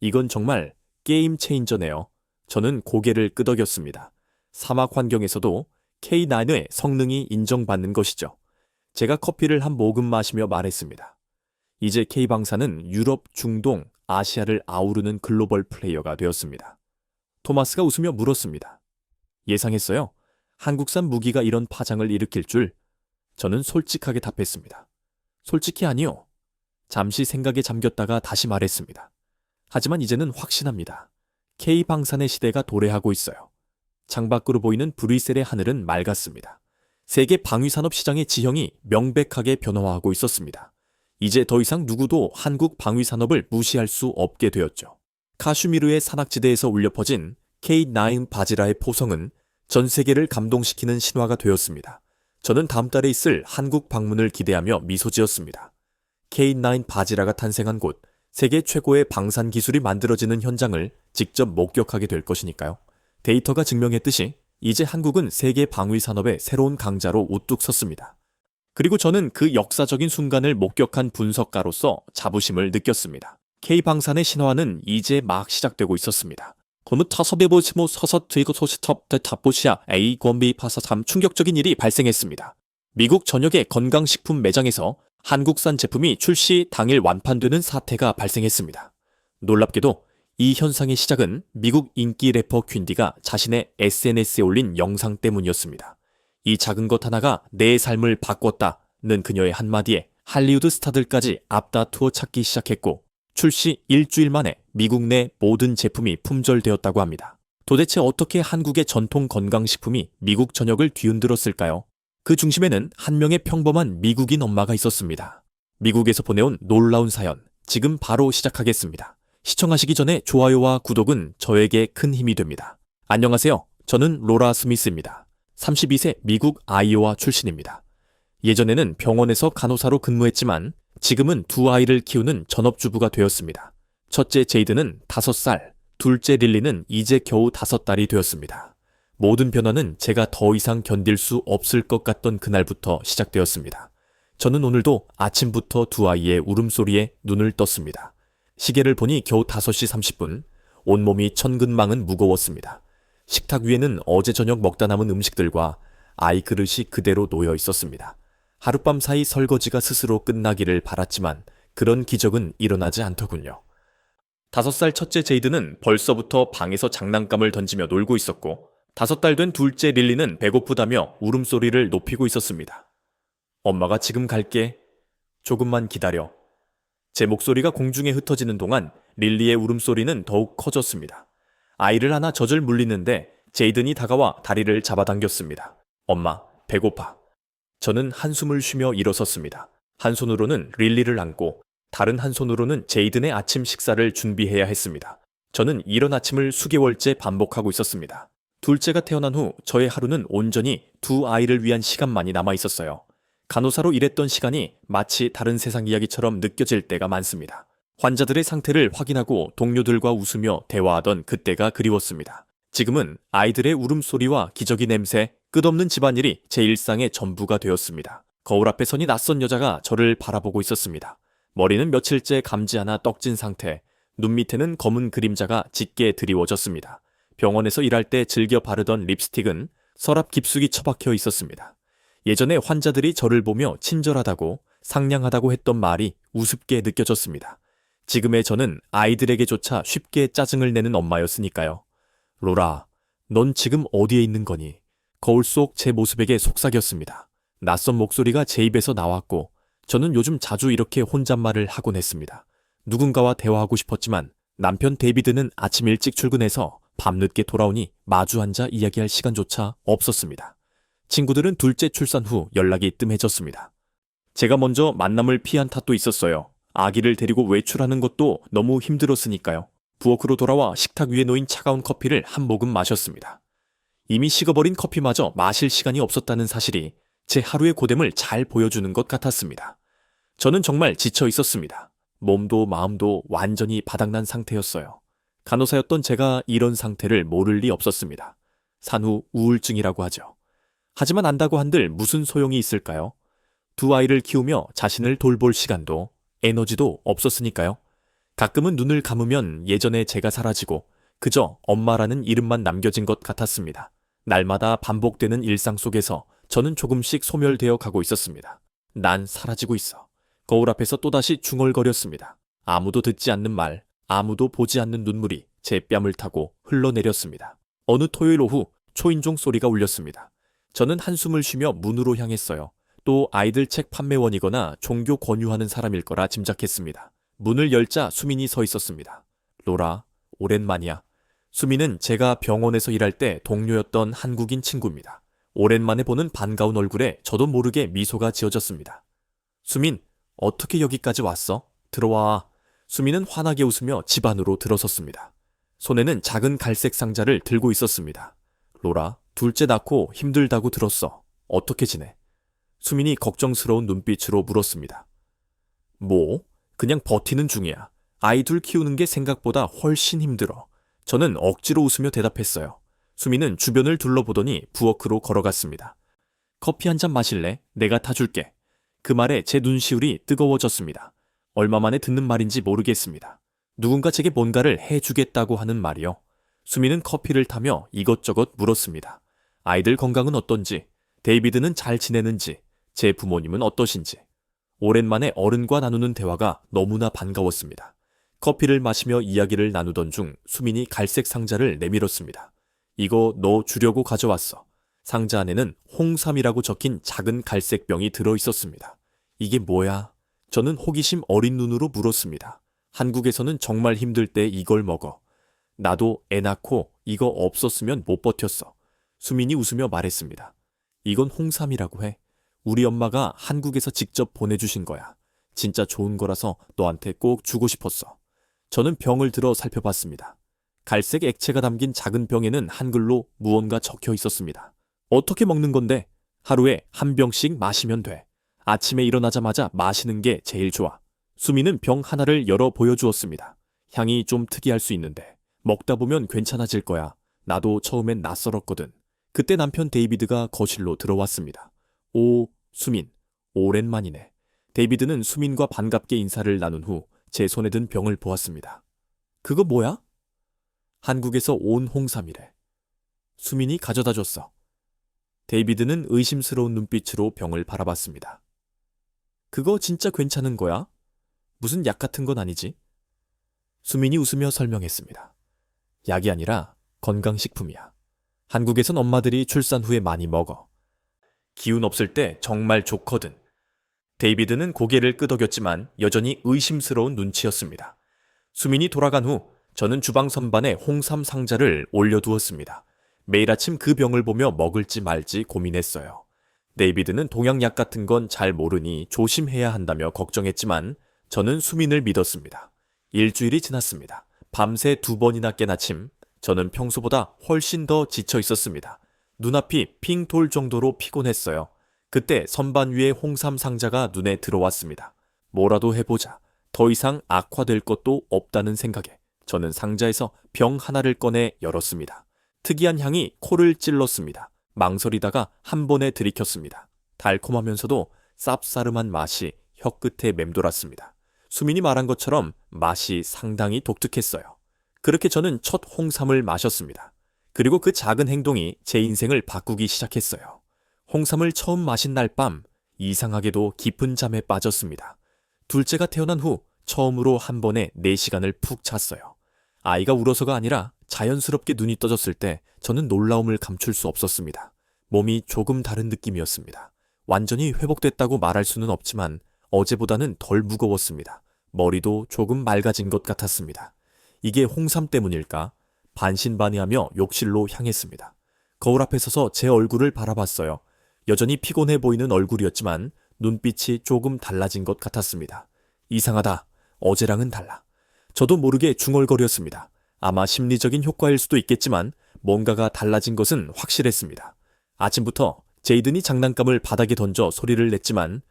이건 정말 게임 체인저네요. 저는 고개를 끄덕였습니다. 사막 환경에서도 K9의 성능이 인정받는 것이죠. 제가 커피를 한 모금 마시며 말했습니다. 이제 K방사는 유럽, 중동, 아시아를 아우르는 글로벌 플레이어가 되었습니다. 토마스가 웃으며 물었습니다. 예상했어요? 한국산 무기가 이런 파장을 일으킬 줄? 저는 솔직하게 답했습니다. 솔직히 아니요. 잠시 생각에 잠겼다가 다시 말했습니다. 하지만 이제는 확신합니다. K방산의 시대가 도래하고 있어요. 창밖으로 보이는 브뤼셀의 하늘은 맑았습니다. 세계 방위산업 시장의 지형이 명백하게 변화하고 있었습니다. 이제 더 이상 누구도 한국 방위산업을 무시할 수 없게 되었죠. 카슈미르의 산악지대에서 울려 퍼진 K9 바지라의 포성은 전 세계를 감동시키는 신화가 되었습니다. 저는 다음 달에 있을 한국 방문을 기대하며 미소 지었습니다. K9 바지라가 탄생한 곳, 세계 최고의 방산 기술이 만들어지는 현장을 직접 목격하게 될 것이니까요. 데이터가 증명했듯이 이제 한국은 세계 방위 산업의 새로운 강자로 우뚝 섰습니다. 그리고 저는 그 역사적인 순간을 목격한 분석가로서 자부심을 느꼈습니다. K방산의 신화는 이제 막 시작되고 있었습니다. 충격적인 일이 발생했습니다. 미국 전역의 건강식품 매장에서 한국산 제품이 출시 당일 완판되는 사태가 발생했습니다. 놀랍게도 이 현상의 시작은 미국 인기 래퍼 퀸디가 자신의 SNS에 올린 영상 때문이었습니다. 이 작은 것 하나가 내 삶을 바꿨다는 그녀의 한마디에 할리우드 스타들까지 앞다투어 찾기 시작했고 출시 일주일 만에 미국 내 모든 제품이 품절되었다고 합니다. 도대체 어떻게 한국의 전통 건강식품이 미국 전역을 뒤흔들었을까요? 그 중심에는 한 명의 평범한 미국인 엄마가 있었습니다. 미국에서 보내온 놀라운 사연, 지금 바로 시작하겠습니다. 시청하시기 전에 좋아요와 구독은 저에게 큰 힘이 됩니다. 안녕하세요. 저는 로라 스미스입니다. 32세 미국 아이오와 출신입니다. 예전에는 병원에서 간호사로 근무했지만 지금은 두 아이를 키우는 전업주부가 되었습니다. 첫째 제이드는 5살, 둘째 릴리는 이제 겨우 5달이 되었습니다. 모든 변화는 제가 더 이상 견딜 수 없을 것 같던 그날부터 시작되었습니다. 저는 오늘도 아침부터 두 아이의 울음소리에 눈을 떴습니다. 시계를 보니 겨우 5시 30분, 온몸이 천근망은 무거웠습니다. 식탁 위에는 어제 저녁 먹다 남은 음식들과 아이 그릇이 그대로 놓여 있었습니다. 하룻밤 사이 설거지가 스스로 끝나기를 바랐지만 그런 기적은 일어나지 않더군요. 5살 첫째 제이드는 벌써부터 방에서 장난감을 던지며 놀고 있었고 5달 된 둘째 릴리는 배고프다며 울음소리를 높이고 있었습니다. 엄마가 지금 갈게. 조금만 기다려. 제 목소리가 공중에 흩어지는 동안 릴리의 울음소리는 더욱 커졌습니다. 아이를 안아 젖을 물리는데 제이든이 다가와 다리를 잡아당겼습니다. 엄마, 배고파. 저는 한숨을 쉬며 일어섰습니다. 한 손으로는 릴리를 안고 다른 한 손으로는 제이든의 아침 식사를 준비해야 했습니다. 저는 이런 아침을 수개월째 반복하고 있었습니다. 둘째가 태어난 후 저의 하루는 온전히 두 아이를 위한 시간만이 남아 있었어요. 간호사로 일했던 시간이 마치 다른 세상 이야기처럼 느껴질 때가 많습니다. 환자들의 상태를 확인하고 동료들과 웃으며 대화하던 그때가 그리웠습니다. 지금은 아이들의 울음소리와 기저귀 냄새, 끝없는 집안일이 제 일상의 전부가 되었습니다. 거울 앞에 서니 낯선 여자가 저를 바라보고 있었습니다. 머리는 며칠째 감지 않아 떡진 상태, 눈 밑에는 검은 그림자가 짙게 드리워졌습니다. 병원에서 일할 때 즐겨 바르던 립스틱은 서랍 깊숙이 처박혀 있었습니다. 예전에 환자들이 저를 보며 친절하다고, 상냥하다고 했던 말이 우습게 느껴졌습니다. 지금의 저는 아이들에게조차 쉽게 짜증을 내는 엄마였으니까요. 로라, 넌 지금 어디에 있는 거니? 거울 속 제 모습에게 속삭였습니다. 낯선 목소리가 제 입에서 나왔고 저는 요즘 자주 이렇게 혼잣말을 하곤 했습니다. 누군가와 대화하고 싶었지만 남편 데이비드는 아침 일찍 출근해서 밤늦게 돌아오니 마주 앉아 이야기할 시간조차 없었습니다. 친구들은 둘째 출산 후 연락이 뜸해졌습니다. 제가 먼저 만남을 피한 탓도 있었어요. 아기를 데리고 외출하는 것도 너무 힘들었으니까요. 부엌으로 돌아와 식탁 위에 놓인 차가운 커피를 한 모금 마셨습니다. 이미 식어버린 커피마저 마실 시간이 없었다는 사실이 제 하루의 고됨을 잘 보여주는 것 같았습니다. 저는 정말 지쳐 있었습니다. 몸도 마음도 완전히 바닥난 상태였어요. 간호사였던 제가 이런 상태를 모를 리 없었습니다. 산후 우울증이라고 하죠. 하지만 안다고 한들 무슨 소용이 있을까요? 두 아이를 키우며 자신을 돌볼 시간도 에너지도 없었으니까요. 가끔은 눈을 감으면 예전에 제가 사라지고 그저 엄마라는 이름만 남겨진 것 같았습니다. 날마다 반복되는 일상 속에서 저는 조금씩 소멸되어 가고 있었습니다. 난 사라지고 있어. 거울 앞에서 또다시 중얼거렸습니다. 아무도 듣지 않는 말, 아무도 보지 않는 눈물이 제 뺨을 타고 흘러내렸습니다. 어느 토요일 오후 초인종 소리가 울렸습니다. 저는 한숨을 쉬며 문으로 향했어요. 또 아이들 책 판매원이거나 종교 권유하는 사람일 거라 짐작했습니다. 문을 열자 수민이 서 있었습니다. 로라, 오랜만이야. 수민은 제가 병원에서 일할 때 동료였던 한국인 친구입니다. 오랜만에 보는 반가운 얼굴에 저도 모르게 미소가 지어졌습니다. 수민, 어떻게 여기까지 왔어? 들어와. 수민은 환하게 웃으며 집 안으로 들어섰습니다. 손에는 작은 갈색 상자를 들고 있었습니다. 로라, 둘째 낳고 힘들다고 들었어. 어떻게 지내? 수민이 걱정스러운 눈빛으로 물었습니다. 뭐? 그냥 버티는 중이야. 아이 둘 키우는 게 생각보다 훨씬 힘들어. 저는 억지로 웃으며 대답했어요. 수민은 주변을 둘러보더니 부엌으로 걸어갔습니다. 커피 한 잔 마실래? 내가 타줄게. 그 말에 제 눈시울이 뜨거워졌습니다. 얼마 만에 듣는 말인지 모르겠습니다. 누군가 제게 뭔가를 해주겠다고 하는 말이요. 수민은 커피를 타며 이것저것 물었습니다. 아이들 건강은 어떤지, 데이비드는 잘 지내는지, 제 부모님은 어떠신지. 오랜만에 어른과 나누는 대화가 너무나 반가웠습니다. 커피를 마시며 이야기를 나누던 중 수민이 갈색 상자를 내밀었습니다. 이거 너 주려고 가져왔어. 상자 안에는 홍삼이라고 적힌 작은 갈색 병이 들어있었습니다. 이게 뭐야? 저는 호기심 어린 눈으로 물었습니다. 한국에서는 정말 힘들 때 이걸 먹어. 나도 애 낳고 이거 없었으면 못 버텼어. 수민이 웃으며 말했습니다. 이건 홍삼이라고 해. 우리 엄마가 한국에서 직접 보내주신 거야. 진짜 좋은 거라서 너한테 꼭 주고 싶었어. 저는 병을 들어 살펴봤습니다. 갈색 액체가 담긴 작은 병에는 한글로 무언가 적혀 있었습니다. 어떻게 먹는 건데? 하루에 한 병씩 마시면 돼. 아침에 일어나자마자 마시는 게 제일 좋아. 수미는 병 하나를 열어 보여주었습니다. 향이 좀 특이할 수 있는데 먹다 보면 괜찮아질 거야. 나도 처음엔 낯설었거든. 그때 남편 데이비드가 거실로 들어왔습니다. 오, 수민, 오랜만이네. 데이비드는 수민과 반갑게 인사를 나눈 후 제 손에 든 병을 보았습니다. 그거 뭐야? 한국에서 온 홍삼이래. 수민이 가져다 줬어. 데이비드는 의심스러운 눈빛으로 병을 바라봤습니다. 그거 진짜 괜찮은 거야? 무슨 약 같은 건 아니지? 수민이 웃으며 설명했습니다. 약이 아니라 건강식품이야. 한국에선 엄마들이 출산 후에 많이 먹어. 기운 없을 때 정말 좋거든. 데이비드는 고개를 끄덕였지만 여전히 의심스러운 눈치였습니다. 수민이 돌아간 후 저는 주방 선반에 홍삼 상자를 올려두었습니다. 매일 아침 그 병을 보며 먹을지 말지 고민했어요. 데이비드는 동양약 같은 건 잘 모르니 조심해야 한다며 걱정했지만 저는 수민을 믿었습니다. 일주일이 지났습니다. 밤새 2번이나 깬 아침, 저는 평소보다 훨씬 더 지쳐 있었습니다. 눈앞이 핑 돌 정도로 피곤했어요. 그때 선반 위에 홍삼 상자가 눈에 들어왔습니다. 뭐라도 해보자. 더 이상 악화될 것도 없다는 생각에 저는 상자에서 병 하나를 꺼내 열었습니다. 특이한 향이 코를 찔렀습니다. 망설이다가 한 번에 들이켰습니다. 달콤하면서도 쌉싸름한 맛이 혀끝에 맴돌았습니다. 수민이 말한 것처럼 맛이 상당히 독특했어요. 그렇게 저는 첫 홍삼을 마셨습니다. 그리고 그 작은 행동이 제 인생을 바꾸기 시작했어요. 홍삼을 처음 마신 날 밤, 이상하게도 깊은 잠에 빠졌습니다. 둘째가 태어난 후 처음으로 한 번에 4시간을 푹 잤어요. 아이가 울어서가 아니라 자연스럽게 눈이 떠졌을 때 저는 놀라움을 감출 수 없었습니다. 몸이 조금 다른 느낌이었습니다. 완전히 회복됐다고 말할 수는 없지만 어제보다는 덜 무거웠습니다. 머리도 조금 맑아진 것 같았습니다. 이게 홍삼 때문일까? 반신반의하며 욕실로 향했습니다. 거울 앞에 서서 제 얼굴을 바라봤어요. 여전히 피곤해 보이는 얼굴이었지만 눈빛이 조금 달라진 것 같았습니다. 이상하다. 어제랑은 달라. 저도 모르게 중얼거렸습니다. 아마 심리적인 효과일 수도 있겠지만 뭔가가 달라진 것은 확실했습니다. 아침부터 제이든이 장난감을 바닥에 던져 소리를 냈지만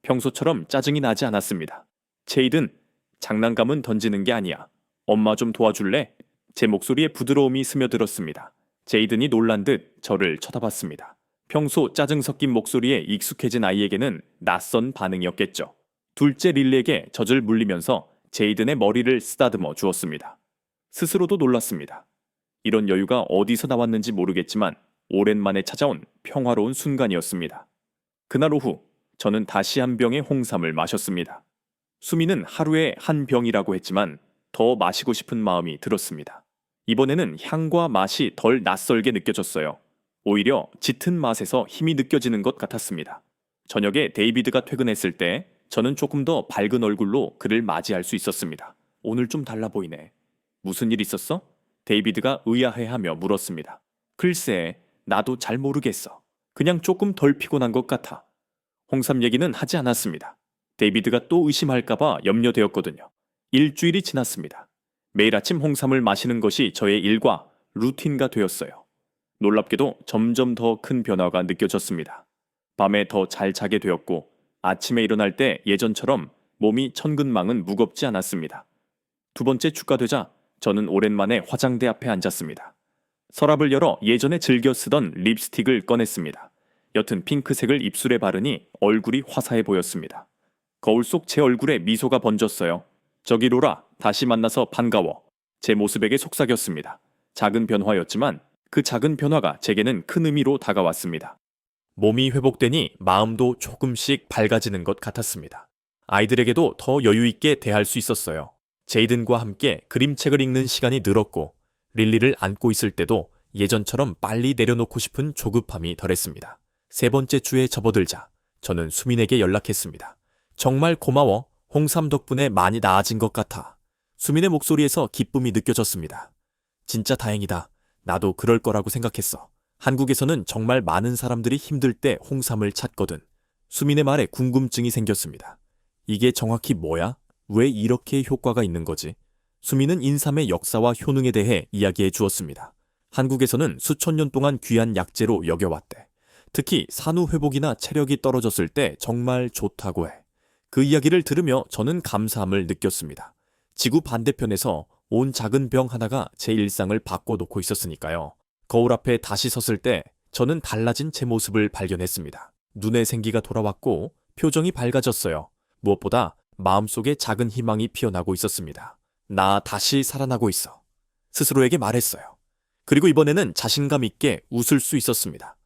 평소처럼 짜증이 나지 않았습니다. 제이든, 장난감은 던지는 게 아니야. 엄마 좀 도와줄래? 제 목소리에 부드러움이 스며들었습니다. 제이든이 놀란 듯 저를 쳐다봤습니다. 평소 짜증 섞인 목소리에 익숙해진 아이에게는 낯선 반응이었겠죠. 둘째 릴리에게 젖을 물리면서 제이든의 머리를 쓰다듬어 주었습니다. 스스로도 놀랐습니다. 이런 여유가 어디서 나왔는지 모르겠지만 오랜만에 찾아온 평화로운 순간이었습니다. 그날 오후 저는 다시 한 병의 홍삼을 마셨습니다. 수미는 하루에 한 병이라고 했지만 더 마시고 싶은 마음이 들었습니다. 이번에는 향과 맛이 덜 낯설게 느껴졌어요. 오히려 짙은 맛에서 힘이 느껴지는 것 같았습니다. 저녁에 데이비드가 퇴근했을 때 저는 조금 더 밝은 얼굴로 그를 맞이할 수 있었습니다. 오늘 좀 달라 보이네. 무슨 일 있었어? 데이비드가 의아해하며 물었습니다. 글쎄, 나도 잘 모르겠어. 그냥 조금 덜 피곤한 것 같아. 홍삼 얘기는 하지 않았습니다. 데이비드가 또 의심할까봐 염려되었거든요. 일주일이 지났습니다. 매일 아침 홍삼을 마시는 것이 저의 일과 루틴가 되었어요. 놀랍게도 점점 더 큰 변화가 느껴졌습니다. 밤에 더 잘 자게 되었고 아침에 일어날 때 예전처럼 몸이 천근망은 무겁지 않았습니다. 2번째 주가 되자 저는 오랜만에 화장대 앞에 앉았습니다. 서랍을 열어 예전에 즐겨 쓰던 립스틱을 꺼냈습니다. 옅은 핑크색을 입술에 바르니 얼굴이 화사해 보였습니다. 거울 속 제 얼굴에 미소가 번졌어요. 저기 로라, 다시 만나서 반가워. 제 모습에게 속삭였습니다. 작은 변화였지만 그 작은 변화가 제게는 큰 의미로 다가왔습니다. 몸이 회복되니 마음도 조금씩 밝아지는 것 같았습니다. 아이들에게도 더 여유 있게 대할 수 있었어요. 제이든과 함께 그림책을 읽는 시간이 늘었고 릴리를 안고 있을 때도 예전처럼 빨리 내려놓고 싶은 조급함이 덜했습니다. 3번째 주에 접어들자 저는 수민에게 연락했습니다. 정말 고마워. 홍삼 덕분에 많이 나아진 것 같아. 수민의 목소리에서 기쁨이 느껴졌습니다. 진짜 다행이다. 나도 그럴 거라고 생각했어. 한국에서는 정말 많은 사람들이 힘들 때 홍삼을 찾거든. 수민의 말에 궁금증이 생겼습니다. 이게 정확히 뭐야? 왜 이렇게 효과가 있는 거지? 수민은 인삼의 역사와 효능에 대해 이야기해 주었습니다. 한국에서는 수천 년 동안 귀한 약재로 여겨왔대. 특히 산후 회복이나 체력이 떨어졌을 때 정말 좋다고 해. 그 이야기를 들으며 저는 감사함을 느꼈습니다. 지구 반대편에서 온 작은 병 하나가 제 일상을 바꿔놓고 있었으니까요. 거울 앞에 다시 섰을 때 저는 달라진 제 모습을 발견했습니다. 눈에 생기가 돌아왔고 표정이 밝아졌어요. 무엇보다 마음속에 작은 희망이 피어나고 있었습니다. 나 다시 살아나고 있어. 스스로에게 말했어요. 그리고 이번에는 자신감 있게 웃을 수 있었습니다.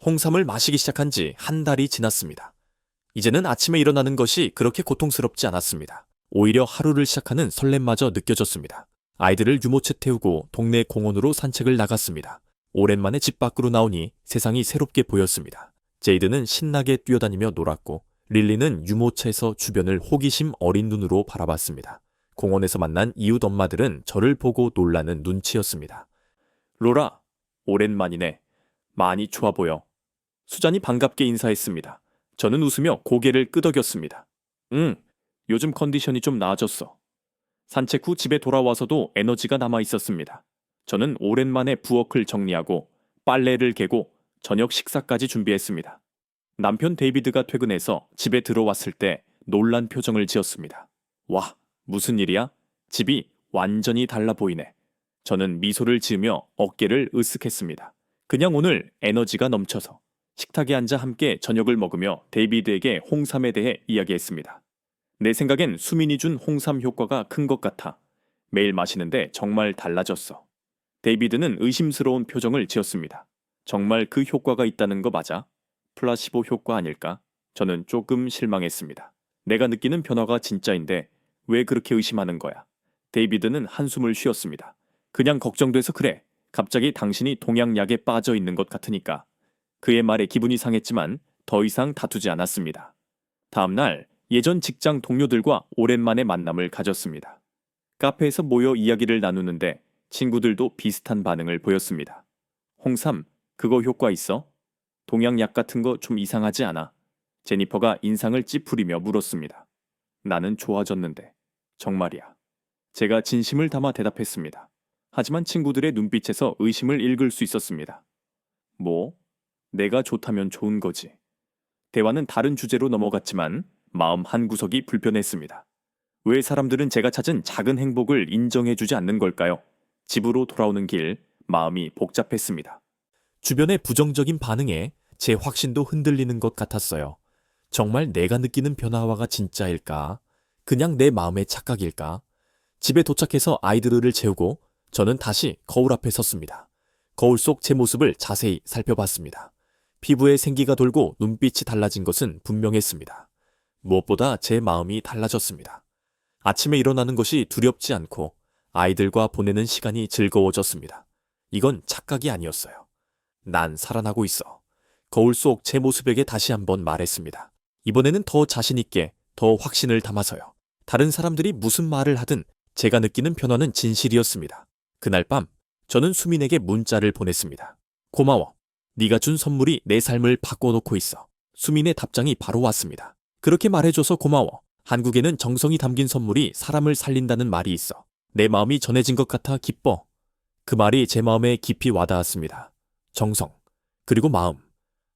홍삼을 마시기 시작한 지 한 달이 지났습니다. 이제는 아침에 일어나는 것이 그렇게 고통스럽지 않았습니다. 오히려 하루를 시작하는 설렘마저 느껴졌습니다. 아이들을 유모차 태우고 동네 공원으로 산책을 나갔습니다. 오랜만에 집 밖으로 나오니 세상이 새롭게 보였습니다. 제이드는 신나게 뛰어다니며 놀았고 릴리는 유모차에서 주변을 호기심 어린 눈으로 바라봤습니다. 공원에서 만난 이웃 엄마들은 저를 보고 놀라는 눈치였습니다. 로라, 오랜만이네. 많이 좋아 보여. 수잔이 반갑게 인사했습니다. 저는 웃으며 고개를 끄덕였습니다. 응, 요즘 컨디션이 좀 나아졌어. 산책 후 집에 돌아와서도 에너지가 남아 있었습니다. 저는 오랜만에 부엌을 정리하고 빨래를 개고 저녁 식사까지 준비했습니다. 남편 데이비드가 퇴근해서 집에 들어왔을 때 놀란 표정을 지었습니다. 와, 무슨 일이야? 집이 완전히 달라 보이네. 저는 미소를 지으며 어깨를 으쓱했습니다. 그냥 오늘 에너지가 넘쳐서 식탁에 앉아 함께 저녁을 먹으며 데이비드에게 홍삼에 대해 이야기했습니다. 내 생각엔 수민이 준 홍삼 효과가 큰 것 같아. 매일 마시는데 정말 달라졌어. 데이비드는 의심스러운 표정을 지었습니다. 정말 그 효과가 있다는 거 맞아? 플라시보 효과 아닐까? 저는 조금 실망했습니다. 내가 느끼는 변화가 진짜인데 왜 그렇게 의심하는 거야? 데이비드는 한숨을 쉬었습니다. 그냥 걱정돼서 그래. 갑자기 당신이 동양약에 빠져 있는 것 같으니까. 그의 말에 기분이 상했지만 더 이상 다투지 않았습니다. 다음 날 예전 직장 동료들과 오랜만에 만남을 가졌습니다. 카페에서 모여 이야기를 나누는데 친구들도 비슷한 반응을 보였습니다. 홍삼, 그거 효과 있어? 동양약 같은 거 좀 이상하지 않아? 제니퍼가 인상을 찌푸리며 물었습니다. 나는 좋아졌는데. 정말이야. 제가 진심을 담아 대답했습니다. 하지만 친구들의 눈빛에서 의심을 읽을 수 있었습니다. 뭐? 내가 좋다면 좋은 거지. 대화는 다른 주제로 넘어갔지만 마음 한구석이 불편했습니다. 왜 사람들은 제가 찾은 작은 행복을 인정해주지 않는 걸까요? 집으로 돌아오는 길, 마음이 복잡했습니다. 주변의 부정적인 반응에 제 확신도 흔들리는 것 같았어요. 정말 내가 느끼는 변화가 진짜일까? 그냥 내 마음의 착각일까? 집에 도착해서 아이들을 재우고 저는 다시 거울 앞에 섰습니다. 거울 속 제 모습을 자세히 살펴봤습니다. 피부에 생기가 돌고 눈빛이 달라진 것은 분명했습니다. 무엇보다 제 마음이 달라졌습니다. 아침에 일어나는 것이 두렵지 않고 아이들과 보내는 시간이 즐거워졌습니다. 이건 착각이 아니었어요. 난 살아나고 있어. 거울 속 제 모습에게 다시 한번 말했습니다. 이번에는 더 자신 있게, 더 확신을 담아서요. 다른 사람들이 무슨 말을 하든 제가 느끼는 변화는 진실이었습니다. 그날 밤 저는 수민에게 문자를 보냈습니다. 고마워. 네가 준 선물이 내 삶을 바꿔놓고 있어. 수민의 답장이 바로 왔습니다. 그렇게 말해줘서 고마워. 한국에는 정성이 담긴 선물이 사람을 살린다는 말이 있어. 내 마음이 전해진 것 같아 기뻐. 그 말이 제 마음에 깊이 와닿았습니다. 정성, 그리고 마음.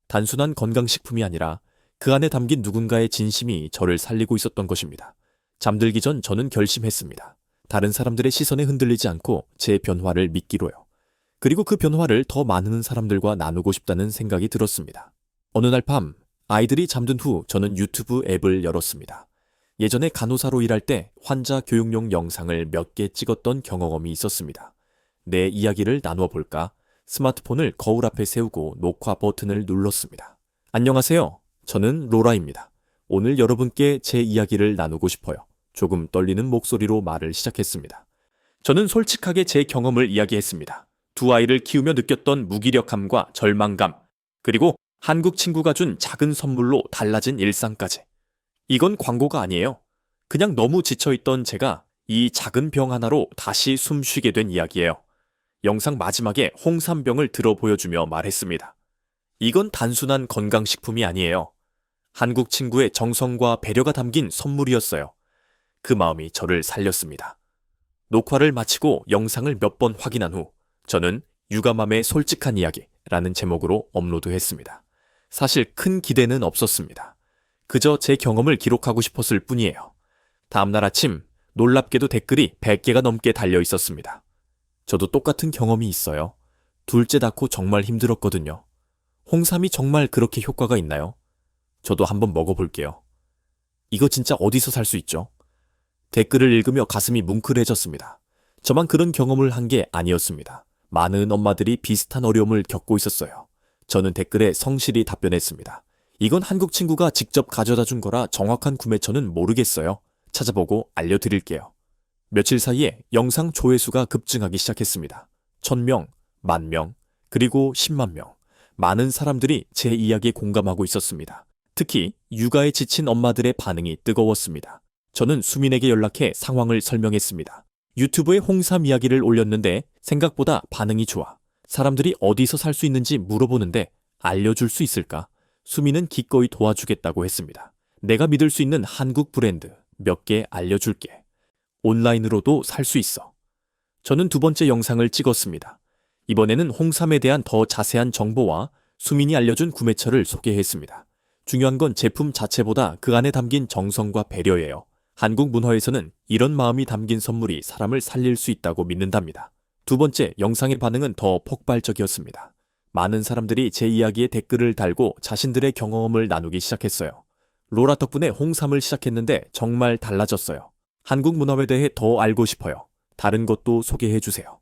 단순한 건강식품이 아니라 그 안에 담긴 누군가의 진심이 저를 살리고 있었던 것입니다. 잠들기 전 저는 결심했습니다. 다른 사람들의 시선에 흔들리지 않고 제 변화를 믿기로요. 그리고 그 변화를 더 많은 사람들과 나누고 싶다는 생각이 들었습니다. 어느 날 밤 아이들이 잠든 후 저는 유튜브 앱을 열었습니다. 예전에 간호사로 일할 때 환자 교육용 영상을 몇 개 찍었던 경험이 있었습니다. 내 이야기를 나누어 볼까? 스마트폰을 거울 앞에 세우고 녹화 버튼을 눌렀습니다. 안녕하세요. 저는 로라입니다. 오늘 여러분께 제 이야기를 나누고 싶어요. 조금 떨리는 목소리로 말을 시작했습니다. 저는 솔직하게 제 경험을 이야기했습니다. 두 아이를 키우며 느꼈던 무기력함과 절망감, 그리고 한국 친구가 준 작은 선물로 달라진 일상까지. 이건 광고가 아니에요. 그냥 너무 지쳐있던 제가 이 작은 병 하나로 다시 숨쉬게 된 이야기예요. 영상 마지막에 홍삼병을 들어 보여주며 말했습니다. 이건 단순한 건강식품이 아니에요. 한국 친구의 정성과 배려가 담긴 선물이었어요. 그 마음이 저를 살렸습니다. 녹화를 마치고 영상을 몇 번 확인한 후 저는 육아맘의 솔직한 이야기라는 제목으로 업로드했습니다. 사실 큰 기대는 없었습니다. 그저 제 경험을 기록하고 싶었을 뿐이에요. 다음날 아침 놀랍게도 댓글이 100개가 넘게 달려 있었습니다. 저도 똑같은 경험이 있어요. 둘째 낳고 정말 힘들었거든요. 홍삼이 정말 그렇게 효과가 있나요? 저도 한번 먹어볼게요. 이거 진짜 어디서 살 수 있죠? 댓글을 읽으며 가슴이 뭉클해졌습니다. 저만 그런 경험을 한 게 아니었습니다. 많은 엄마들이 비슷한 어려움을 겪고 있었어요. 저는 댓글에 성실히 답변했습니다. 이건 한국 친구가 직접 가져다 준 거라 정확한 구매처는 모르겠어요. 찾아보고 알려드릴게요. 며칠 사이에 영상 조회수가 급증하기 시작했습니다. 1000명, 10,000명, 그리고 10만 명. 많은 사람들이 제 이야기에 공감하고 있었습니다. 특히 육아에 지친 엄마들의 반응이 뜨거웠습니다. 저는 수민에게 연락해 상황을 설명했습니다. 유튜브에 홍삼 이야기를 올렸는데 생각보다 반응이 좋아. 사람들이 어디서 살 수 있는지 물어보는데 알려줄 수 있을까? 수미는 기꺼이 도와주겠다고 했습니다. 내가 믿을 수 있는 한국 브랜드 몇 개 알려줄게. 온라인으로도 살 수 있어. 저는 두 번째 영상을 찍었습니다. 이번에는 홍삼에 대한 더 자세한 정보와 수민이 알려준 구매처를 소개했습니다. 중요한 건 제품 자체보다 그 안에 담긴 정성과 배려예요. 한국 문화에서는 이런 마음이 담긴 선물이 사람을 살릴 수 있다고 믿는답니다. 두 번째 영상의 반응은 더 폭발적이었습니다. 많은 사람들이 제 이야기에 댓글을 달고 자신들의 경험을 나누기 시작했어요. 로라 덕분에 홍삼을 시작했는데 정말 달라졌어요. 한국 문화에 대해 더 알고 싶어요. 다른 것도 소개해 주세요.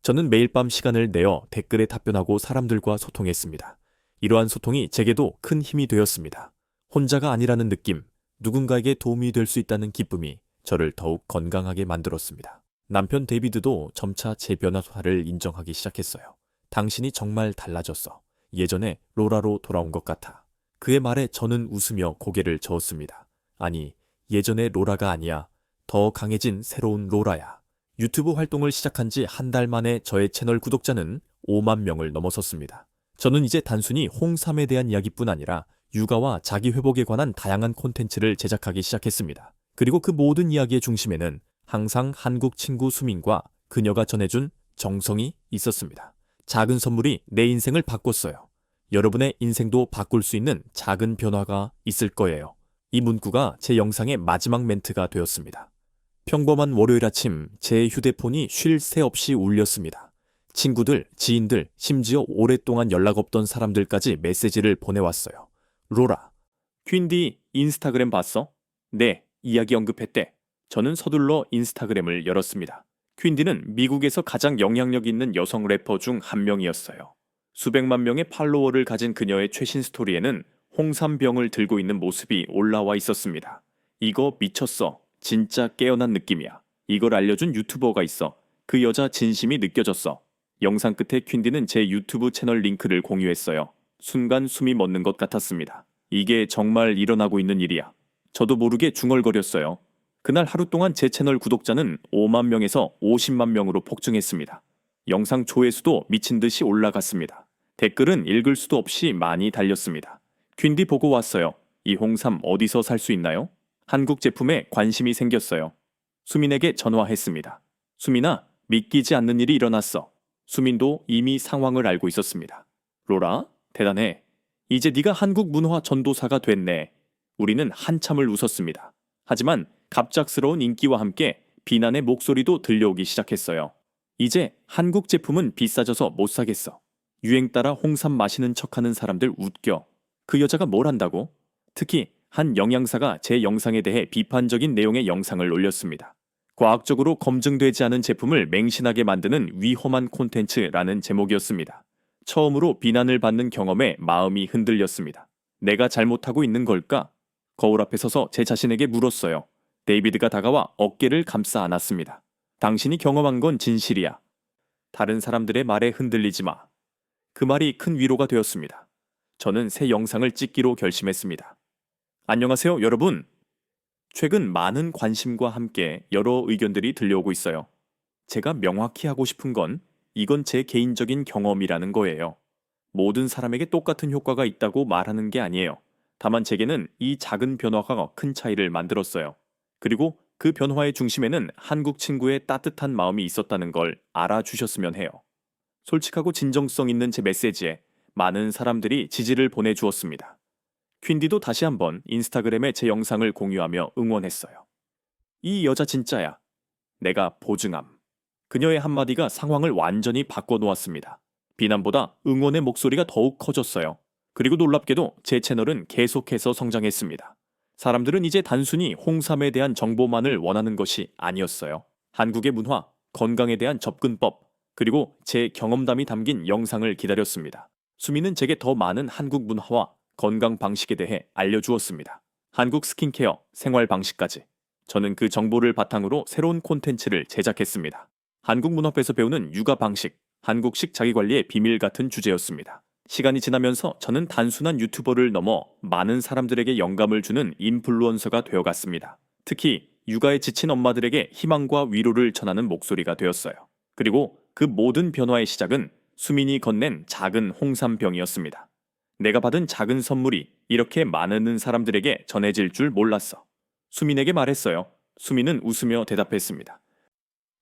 저는 매일 밤 시간을 내어 댓글에 답변하고 사람들과 소통했습니다. 이러한 소통이 제게도 큰 힘이 되었습니다. 혼자가 아니라는 느낌, 누군가에게 도움이 될 수 있다는 기쁨이 저를 더욱 건강하게 만들었습니다. 남편 데이비드도 점차 제 변화를 인정하기 시작했어요. 당신이 정말 달라졌어. 예전에 로라로 돌아온 것 같아. 그의 말에 저는 웃으며 고개를 저었습니다. 아니, 예전의 로라가 아니야. 더 강해진 새로운 로라야. 유튜브 활동을 시작한 지 한 달 만에 저의 채널 구독자는 5만 명을 넘어섰습니다. 저는 이제 단순히 홍삼에 대한 이야기뿐 아니라 육아와 자기 회복에 관한 다양한 콘텐츠를 제작하기 시작했습니다. 그리고 그 모든 이야기의 중심에는 항상 한국 친구 수민과 그녀가 전해준 정성이 있었습니다. 작은 선물이 내 인생을 바꿨어요. 여러분의 인생도 바꿀 수 있는 작은 변화가 있을 거예요. 이 문구가 제 영상의 마지막 멘트가 되었습니다. 평범한 월요일 아침 제 휴대폰이 쉴 새 없이 울렸습니다. 친구들, 지인들, 심지어 오랫동안 연락 없던 사람들까지 메시지를 보내왔어요. 로라, 퀸디 인스타그램 봤어? 네, 이야기 언급했대. 저는 서둘러 인스타그램을 열었습니다. 퀸디는 미국에서 가장 영향력 있는 여성 래퍼 중 한 명이었어요. 수백만 명의 팔로워를 가진 그녀의 최신 스토리에는 홍삼병을 들고 있는 모습이 올라와 있었습니다. 이거 미쳤어. 진짜 깨어난 느낌이야. 이걸 알려준 유튜버가 있어. 그 여자 진심이 느껴졌어. 영상 끝에 퀸디는 제 유튜브 채널 링크를 공유했어요. 순간 숨이 멎는 것 같았습니다. 이게 정말 일어나고 있는 일이야. 저도 모르게 중얼거렸어요. 그날 하루 동안 제 채널 구독자는 5만 명에서 50만 명으로 폭증했습니다. 영상 조회수도 미친 듯이 올라갔습니다. 댓글은 읽을 수도 없이 많이 달렸습니다. 퀸디 보고 왔어요. 이 홍삼 어디서 살 수 있나요? 한국 제품에 관심이 생겼어요. 수민에게 전화했습니다. 수민아, 믿기지 않는 일이 일어났어. 수민도 이미 상황을 알고 있었습니다. 로라, 대단해. 이제 네가 한국 문화 전도사가 됐네. 우리는 한참을 웃었습니다. 하지만 갑작스러운 인기와 함께 비난의 목소리도 들려오기 시작했어요. 이제 한국 제품은 비싸져서 못 사겠어. 유행 따라 홍삼 마시는 척하는 사람들 웃겨. 그 여자가 뭘 한다고? 특히 한 영양사가 제 영상에 대해 비판적인 내용의 영상을 올렸습니다. 과학적으로 검증되지 않은 제품을 맹신하게 만드는 위험한 콘텐츠라는 제목이었습니다. 처음으로 비난을 받는 경험에 마음이 흔들렸습니다. 내가 잘못하고 있는 걸까? 거울 앞에 서서 제 자신에게 물었어요. 데이비드가 다가와 어깨를 감싸 안았습니다. 당신이 경험한 건 진실이야. 다른 사람들의 말에 흔들리지 마. 그 말이 큰 위로가 되었습니다. 저는 새 영상을 찍기로 결심했습니다. 안녕하세요, 여러분. 최근 많은 관심과 함께 여러 의견들이 들려오고 있어요. 제가 명확히 하고 싶은 건 이건 제 개인적인 경험이라는 거예요. 모든 사람에게 똑같은 효과가 있다고 말하는 게 아니에요. 다만 제게는 이 작은 변화가 큰 차이를 만들었어요. 그리고 그 변화의 중심에는 한국 친구의 따뜻한 마음이 있었다는 걸 알아주셨으면 해요. 솔직하고 진정성 있는 제 메시지에 많은 사람들이 지지를 보내주었습니다. 퀸디도 다시 한번 인스타그램에 제 영상을 공유하며 응원했어요. 이 여자 진짜야. 내가 보증함. 그녀의 한마디가 상황을 완전히 바꿔놓았습니다. 비난보다 응원의 목소리가 더욱 커졌어요. 그리고 놀랍게도 제 채널은 계속해서 성장했습니다. 사람들은 이제 단순히 홍삼에 대한 정보만을 원하는 것이 아니었어요. 한국의 문화, 건강에 대한 접근법, 그리고 제 경험담이 담긴 영상을 기다렸습니다. 수미는 제게 더 많은 한국 문화와 건강 방식에 대해 알려주었습니다. 한국 스킨케어, 생활 방식까지. 저는 그 정보를 바탕으로 새로운 콘텐츠를 제작했습니다. 한국 문화에서 배우는 육아 방식, 한국식 자기관리의 비밀 같은 주제였습니다. 시간이 지나면서 저는 단순한 유튜버를 넘어 많은 사람들에게 영감을 주는 인플루언서가 되어갔습니다. 특히 육아에 지친 엄마들에게 희망과 위로를 전하는 목소리가 되었어요. 그리고 그 모든 변화의 시작은 수민이 건넨 작은 홍삼병이었습니다. 내가 받은 작은 선물이 이렇게 많은 사람들에게 전해질 줄 몰랐어. 수민에게 말했어요. 수민은 웃으며 대답했습니다.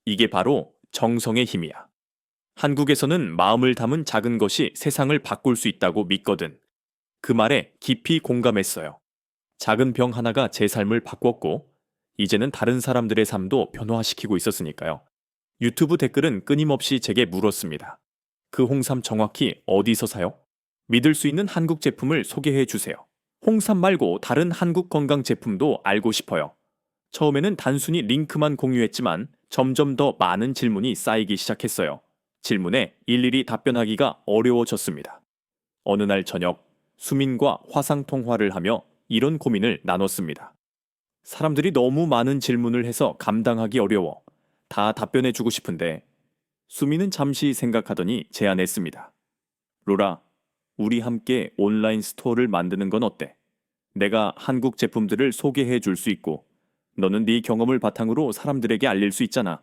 이게 바로 정성의 힘이야. 한국에서는 마음을 담은 작은 것이 세상을 바꿀 수 있다고 믿거든. 그 말에 깊이 공감했어요. 작은 병 하나가 제 삶을 바꿨고, 이제는 다른 사람들의 삶도 변화시키고 있었으니까요. 유튜브 댓글은 끊임없이 제게 물었습니다. 그 홍삼 정확히 어디서 사요? 믿을 수 있는 한국 제품을 소개해 주세요. 홍삼 말고 다른 한국 건강 제품도 알고 싶어요. 처음에는 단순히 링크만 공유했지만 점점 더 많은 질문이 쌓이기 시작했어요. 질문에 일일이 답변하기가 어려워졌습니다. 어느 날 저녁, 수민과 화상통화를 하며 이런 고민을 나눴습니다. 사람들이 너무 많은 질문을 해서 감당하기 어려워. 다 답변해주고 싶은데, 수민은 잠시 생각하더니 제안했습니다. 로라, 우리 함께 온라인 스토어를 만드는 건 어때? 내가 한국 제품들을 소개해 줄 수 있고, 너는 네 경험을 바탕으로 사람들에게 알릴 수 있잖아.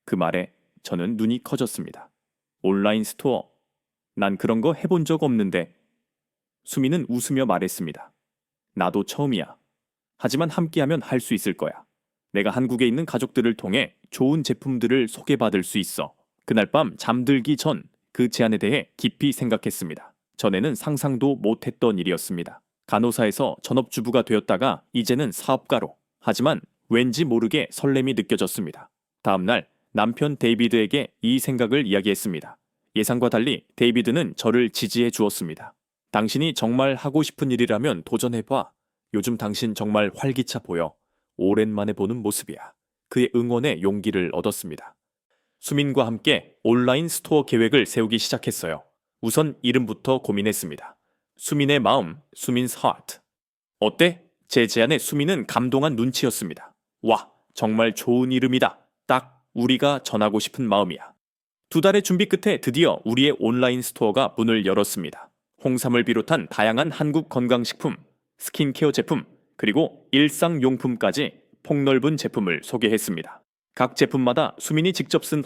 그 말에 저는 눈이 커졌습니다. 온라인 스토어? 난 그런 거 해본 적 없는데. 수민은 웃으며 말했습니다. 나도 처음이야. 하지만 함께하면 할 수 있을 거야. 내가 한국에 있는 가족들을 통해 좋은 제품들을 소개받을 수 있어. 그날 밤 잠들기 전 그 제안에 대해 깊이 생각했습니다. 전에는 상상도 못했던 일이었습니다. 간호사에서 전업주부가 되었다가 이제는 사업가로. 하지만 왠지 모르게 설렘이 느껴졌습니다. 다음날 남편 데이비드에게 이 생각을 이야기했습니다. 예상과 달리 데이비드는 저를 지지해 주었습니다. 당신이 정말 하고 싶은 일이라면 도전해봐. 요즘 당신 정말 활기차 보여. 오랜만에 보는 모습이야. 그의 응원에 용기를 얻었습니다. 수민과 함께 온라인 스토어 계획을 세우기 시작했어요. 우선 이름부터 고민했습니다. 수민의 마음, 수민's heart. 어때? 제 제안에 수민은 감동한 눈치였습니다. 와, 정말 좋은 이름이다. 딱 우리가 전하고 싶은 마음이야. 2달의 준비 끝에 드디어 우리의 온라인 스토어가 문을 열었습니다. 홍삼을 비롯한 다양한 한국 건강식품, 스킨케어 제품, 그리고 일상용품까지 폭넓은 제품을 소개했습니다. 각 제품마다 수민이 직접 쓴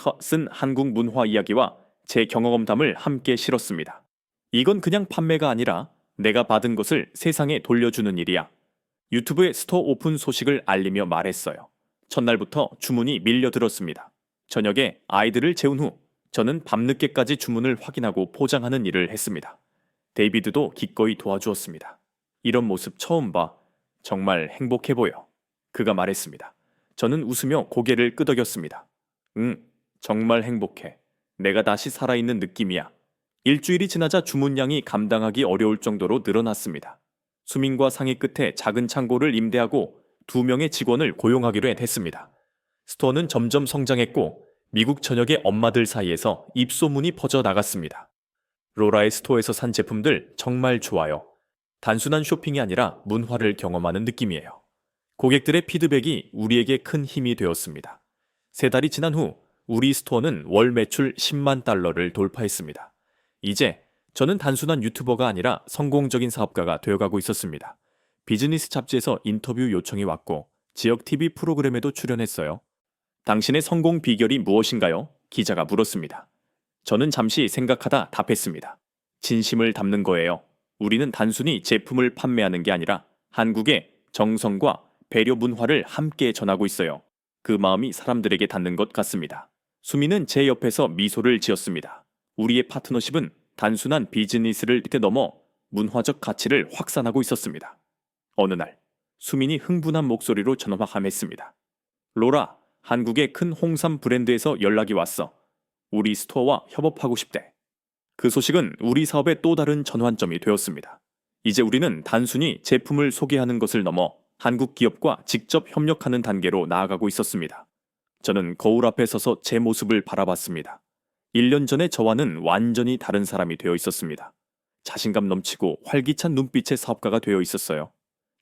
한국 문화 이야기와 제 경험담을 함께 실었습니다. 이건 그냥 판매가 아니라 내가 받은 것을 세상에 돌려주는 일이야. 유튜브에 스토어 오픈 소식을 알리며 말했어요. 첫날부터 주문이 밀려들었습니다. 저녁에 아이들을 재운 후 저는 밤늦게까지 주문을 확인하고 포장하는 일을 했습니다. 데이비드도 기꺼이 도와주었습니다. 이런 모습 처음 봐. 정말 행복해 보여. 그가 말했습니다. 저는 웃으며 고개를 끄덕였습니다. 정말 행복해. 내가 다시 살아있는 느낌이야. 일주일이 지나자 주문량이 감당하기 어려울 정도로 늘어났습니다. 수민과 상의 끝에 작은 창고를 임대하고 2명의 직원을 고용하기로 했습니다. 스토어는 점점 성장했고 미국 전역의 엄마들 사이에서 입소문이 퍼져 나갔습니다. 로라의 스토어에서 산 제품들 정말 좋아요. 단순한 쇼핑이 아니라 문화를 경험하는 느낌이에요. 고객들의 피드백이 우리에게 큰 힘이 되었습니다. 3달이 지난 후 우리 스토어는 월 매출 10만 달러를 돌파했습니다. 이제 저는 단순한 유튜버가 아니라 성공적인 사업가가 되어가고 있었습니다. 비즈니스 잡지에서 인터뷰 요청이 왔고 지역 TV 프로그램에도 출연했어요. 당신의 성공 비결이 무엇인가요? 기자가 물었습니다. 저는 잠시 생각하다 답했습니다. 진심을 담는 거예요. 우리는 단순히 제품을 판매하는 게 아니라 한국의 정성과 배려 문화를 함께 전하고 있어요. 그 마음이 사람들에게 닿는 것 같습니다. 수민은 제 옆에서 미소를 지었습니다. 우리의 파트너십은 단순한 비즈니스를 넘어 문화적 가치를 확산하고 있었습니다. 어느 날 수민이 흥분한 목소리로 전화함했습니다. 로라, 한국의 큰 홍삼 브랜드에서 연락이 왔어. 우리 스토어와 협업하고 싶대. 그 소식은 우리 사업의 또 다른 전환점이 되었습니다. 이제 우리는 단순히 제품을 소개하는 것을 넘어 한국 기업과 직접 협력하는 단계로 나아가고 있었습니다. 저는 거울 앞에 서서 제 모습을 바라봤습니다. 1년 전의 저와는 완전히 다른 사람이 되어 있었습니다. 자신감 넘치고 활기찬 눈빛의 사업가가 되어 있었어요.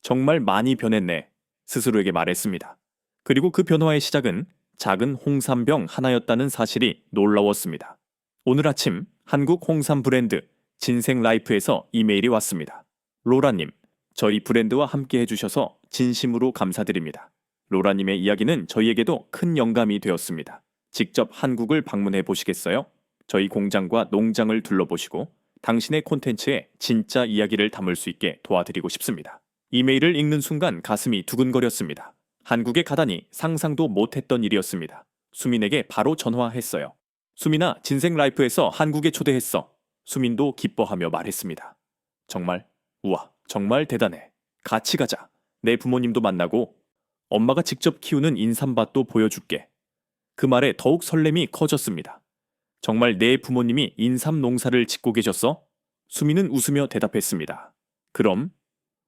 정말 많이 변했네. 스스로에게 말했습니다. 그리고 그 변화의 시작은 작은 홍삼병 하나였다는 사실이 놀라웠습니다. 오늘 아침 한국 홍삼 브랜드 진생라이프에서 이메일이 왔습니다. 로라님, 저희 브랜드와 함께 해주셔서 진심으로 감사드립니다. 로라님의 이야기는 저희에게도 큰 영감이 되었습니다. 직접 한국을 방문해 보시겠어요? 저희 공장과 농장을 둘러보시고 당신의 콘텐츠에 진짜 이야기를 담을 수 있게 도와드리고 싶습니다. 이메일을 읽는 순간 가슴이 두근거렸습니다. 한국에 가다니 상상도 못했던 일이었습니다. 수민에게 바로 전화했어요. 수민아, 진생 라이프에서 한국에 초대했어. 수민도 기뻐하며 말했습니다. 정말? 우와, 정말 대단해. 같이 가자. 내 부모님도 만나고 엄마가 직접 키우는 인삼밭도 보여줄게. 그 말에 더욱 설렘이 커졌습니다. 정말 내 부모님이 인삼 농사를 짓고 계셨어? 수민은 웃으며 대답했습니다. 그럼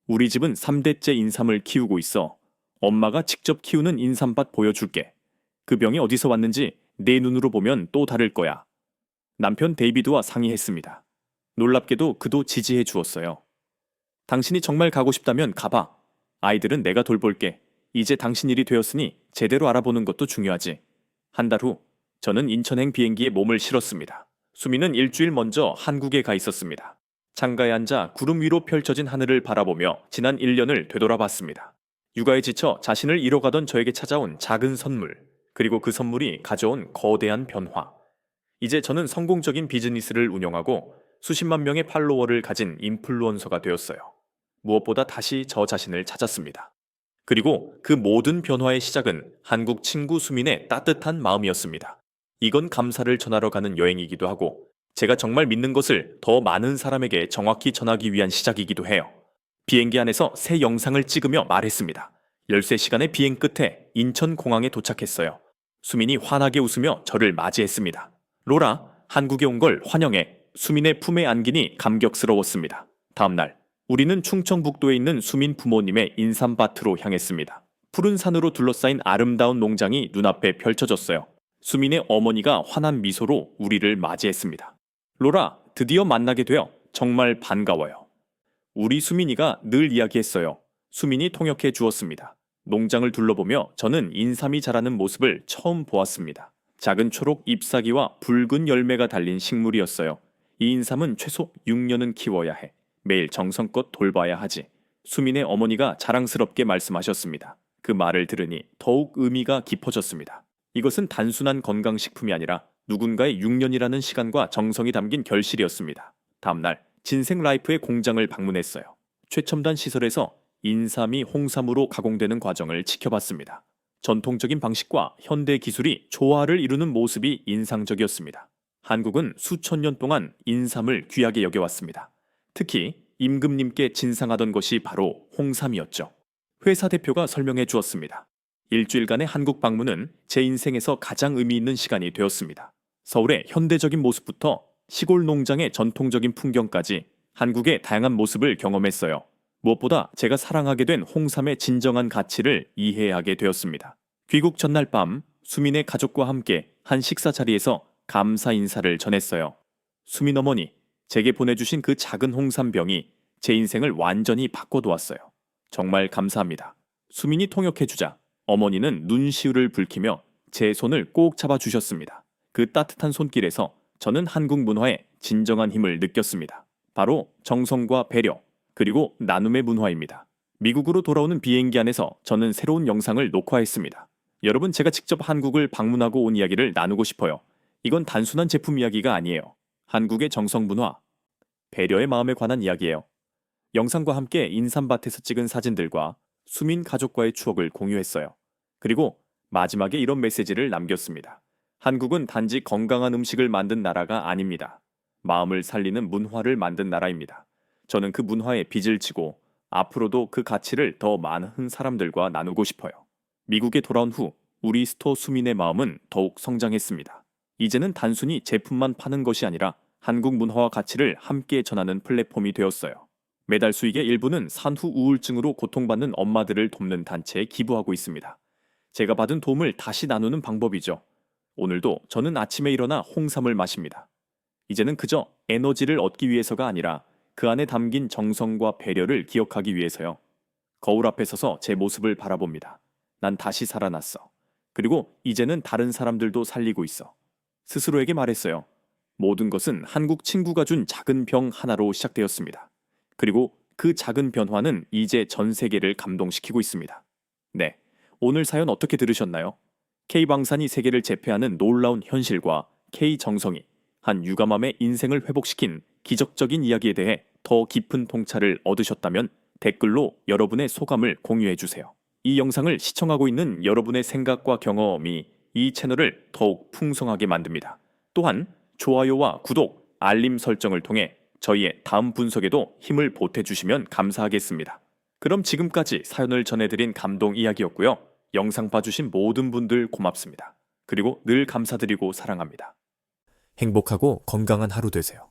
우리 집은 3대째 인삼을 키우고 있어. 엄마가 직접 키우는 인삼밭 보여줄게. 그 병이 어디서 왔는지 내 눈으로 보면 또 다를 거야. 남편 데이비드와 상의했습니다. 놀랍게도 그도 지지해 주었어요. 당신이 정말 가고 싶다면 가봐. 아이들은 내가 돌볼게. 이제 당신 일이 되었으니 제대로 알아보는 것도 중요하지. 한 달 후 저는 인천행 비행기에 몸을 실었습니다. 수민은 일주일 먼저 한국에 가 있었습니다. 창가에 앉아 구름 위로 펼쳐진 하늘을 바라보며 지난 1년을 되돌아봤습니다. 육아에 지쳐 자신을 잃어가던 저에게 찾아온 작은 선물, 그리고 그 선물이 가져온 거대한 변화. 이제 저는 성공적인 비즈니스를 운영하고 수십만 명의 팔로워를 가진 인플루언서가 되었어요. 무엇보다 다시 저 자신을 찾았습니다. 그리고 그 모든 변화의 시작은 한국 친구 수민의 따뜻한 마음이었습니다. 이건 감사를 전하러 가는 여행이기도 하고 제가 정말 믿는 것을 더 많은 사람에게 정확히 전하기 위한 시작이기도 해요. 비행기 안에서 새 영상을 찍으며 말했습니다. 13시간의 비행 끝에 인천공항에 도착했어요. 수민이 환하게 웃으며 저를 맞이했습니다. 로라, 한국에 온 걸 환영해. 수민의 품에 안기니 감격스러웠습니다. 다음날 우리는 충청북도에 있는 수민 부모님의 인삼밭으로 향했습니다. 푸른 산으로 둘러싸인 아름다운 농장이 눈앞에 펼쳐졌어요. 수민의 어머니가 환한 미소로 우리를 맞이했습니다. 로라, 드디어 만나게 되어 정말 반가워요. 우리 수민이가 늘 이야기했어요. 수민이 통역해 주었습니다. 농장을 둘러보며 저는 인삼이 자라는 모습을 처음 보았습니다. 작은 초록 잎사귀와 붉은 열매가 달린 식물이었어요. 이 인삼은 최소 6년은 키워야 해. 매일 정성껏 돌봐야 하지. 수민의 어머니가 자랑스럽게 말씀하셨습니다. 그 말을 들으니 더욱 의미가 깊어졌습니다. 이것은 단순한 건강식품이 아니라 누군가의 6년이라는 시간과 정성이 담긴 결실이었습니다. 다음날 진생 라이프의 공장을 방문했어요. 최첨단 시설에서 인삼이 홍삼으로 가공되는 과정을 지켜봤습니다. 전통적인 방식과 현대 기술이 조화를 이루는 모습이 인상적이었습니다. 한국은 수천 년 동안 인삼을 귀하게 여겨왔습니다. 특히 임금님께 진상하던 것이 바로 홍삼이었죠. 회사 대표가 설명해 주었습니다. 일주일간의 한국 방문은 제 인생에서 가장 의미 있는 시간이 되었습니다. 서울의 현대적인 모습부터 시골 농장의 전통적인 풍경까지 한국의 다양한 모습을 경험했어요. 무엇보다 제가 사랑하게 된 홍삼의 진정한 가치를 이해하게 되었습니다. 귀국 전날 밤 수민의 가족과 함께 한 식사 자리에서 감사 인사를 전했어요. 수민 어머니, 제게 보내주신 그 작은 홍삼병이 제 인생을 완전히 바꿔놓았어요. 정말 감사합니다. 수민이 통역해주자 어머니는 눈시울을 붉히며 제 손을 꼭 잡아주셨습니다. 그 따뜻한 손길에서 저는 한국 문화의 진정한 힘을 느꼈습니다. 바로 정성과 배려, 그리고 나눔의 문화입니다. 미국으로 돌아오는 비행기 안에서 저는 새로운 영상을 녹화했습니다. 여러분, 제가 직접 한국을 방문하고 온 이야기를 나누고 싶어요. 이건 단순한 제품 이야기가 아니에요. 한국의 정성 문화, 배려의 마음에 관한 이야기예요. 영상과 함께 인삼밭에서 찍은 사진들과 수민 가족과의 추억을 공유했어요. 그리고 마지막에 이런 메시지를 남겼습니다. 한국은 단지 건강한 음식을 만든 나라가 아닙니다. 마음을 살리는 문화를 만든 나라입니다. 저는 그 문화에 빚을 지고 앞으로도 그 가치를 더 많은 사람들과 나누고 싶어요. 미국에 돌아온 후 우리 스토어 수민의 마음은 더욱 성장했습니다. 이제는 단순히 제품만 파는 것이 아니라 한국 문화와 가치를 함께 전하는 플랫폼이 되었어요. 매달 수익의 일부는 산후 우울증으로 고통받는 엄마들을 돕는 단체에 기부하고 있습니다. 제가 받은 도움을 다시 나누는 방법이죠. 오늘도 저는 아침에 일어나 홍삼을 마십니다. 이제는 그저 에너지를 얻기 위해서가 아니라 그 안에 담긴 정성과 배려를 기억하기 위해서요. 거울 앞에 서서 제 모습을 바라봅니다. 난 다시 살아났어. 그리고 이제는 다른 사람들도 살리고 있어. 스스로에게 말했어요. 모든 것은 한국 친구가 준 작은 병 하나로 시작되었습니다. 그리고 그 작은 변화는 이제 전 세계를 감동시키고 있습니다. 네, 오늘 사연 어떻게 들으셨나요? K방산이 세계를 제패하는 놀라운 현실과 K정성이 한 육아맘의 인생을 회복시킨 기적적인 이야기에 대해 더 깊은 통찰을 얻으셨다면 댓글로 여러분의 소감을 공유해주세요. 이 영상을 시청하고 있는 여러분의 생각과 경험이 이 채널을 더욱 풍성하게 만듭니다. 또한 좋아요와 구독, 알림 설정을 통해 저희의 다음 분석에도 힘을 보태주시면 감사하겠습니다. 그럼 지금까지 사연을 전해드린 감동 이야기였고요. 영상 봐주신 모든 분들 고맙습니다. 그리고 늘 감사드리고 사랑합니다. 행복하고 건강한 하루 되세요.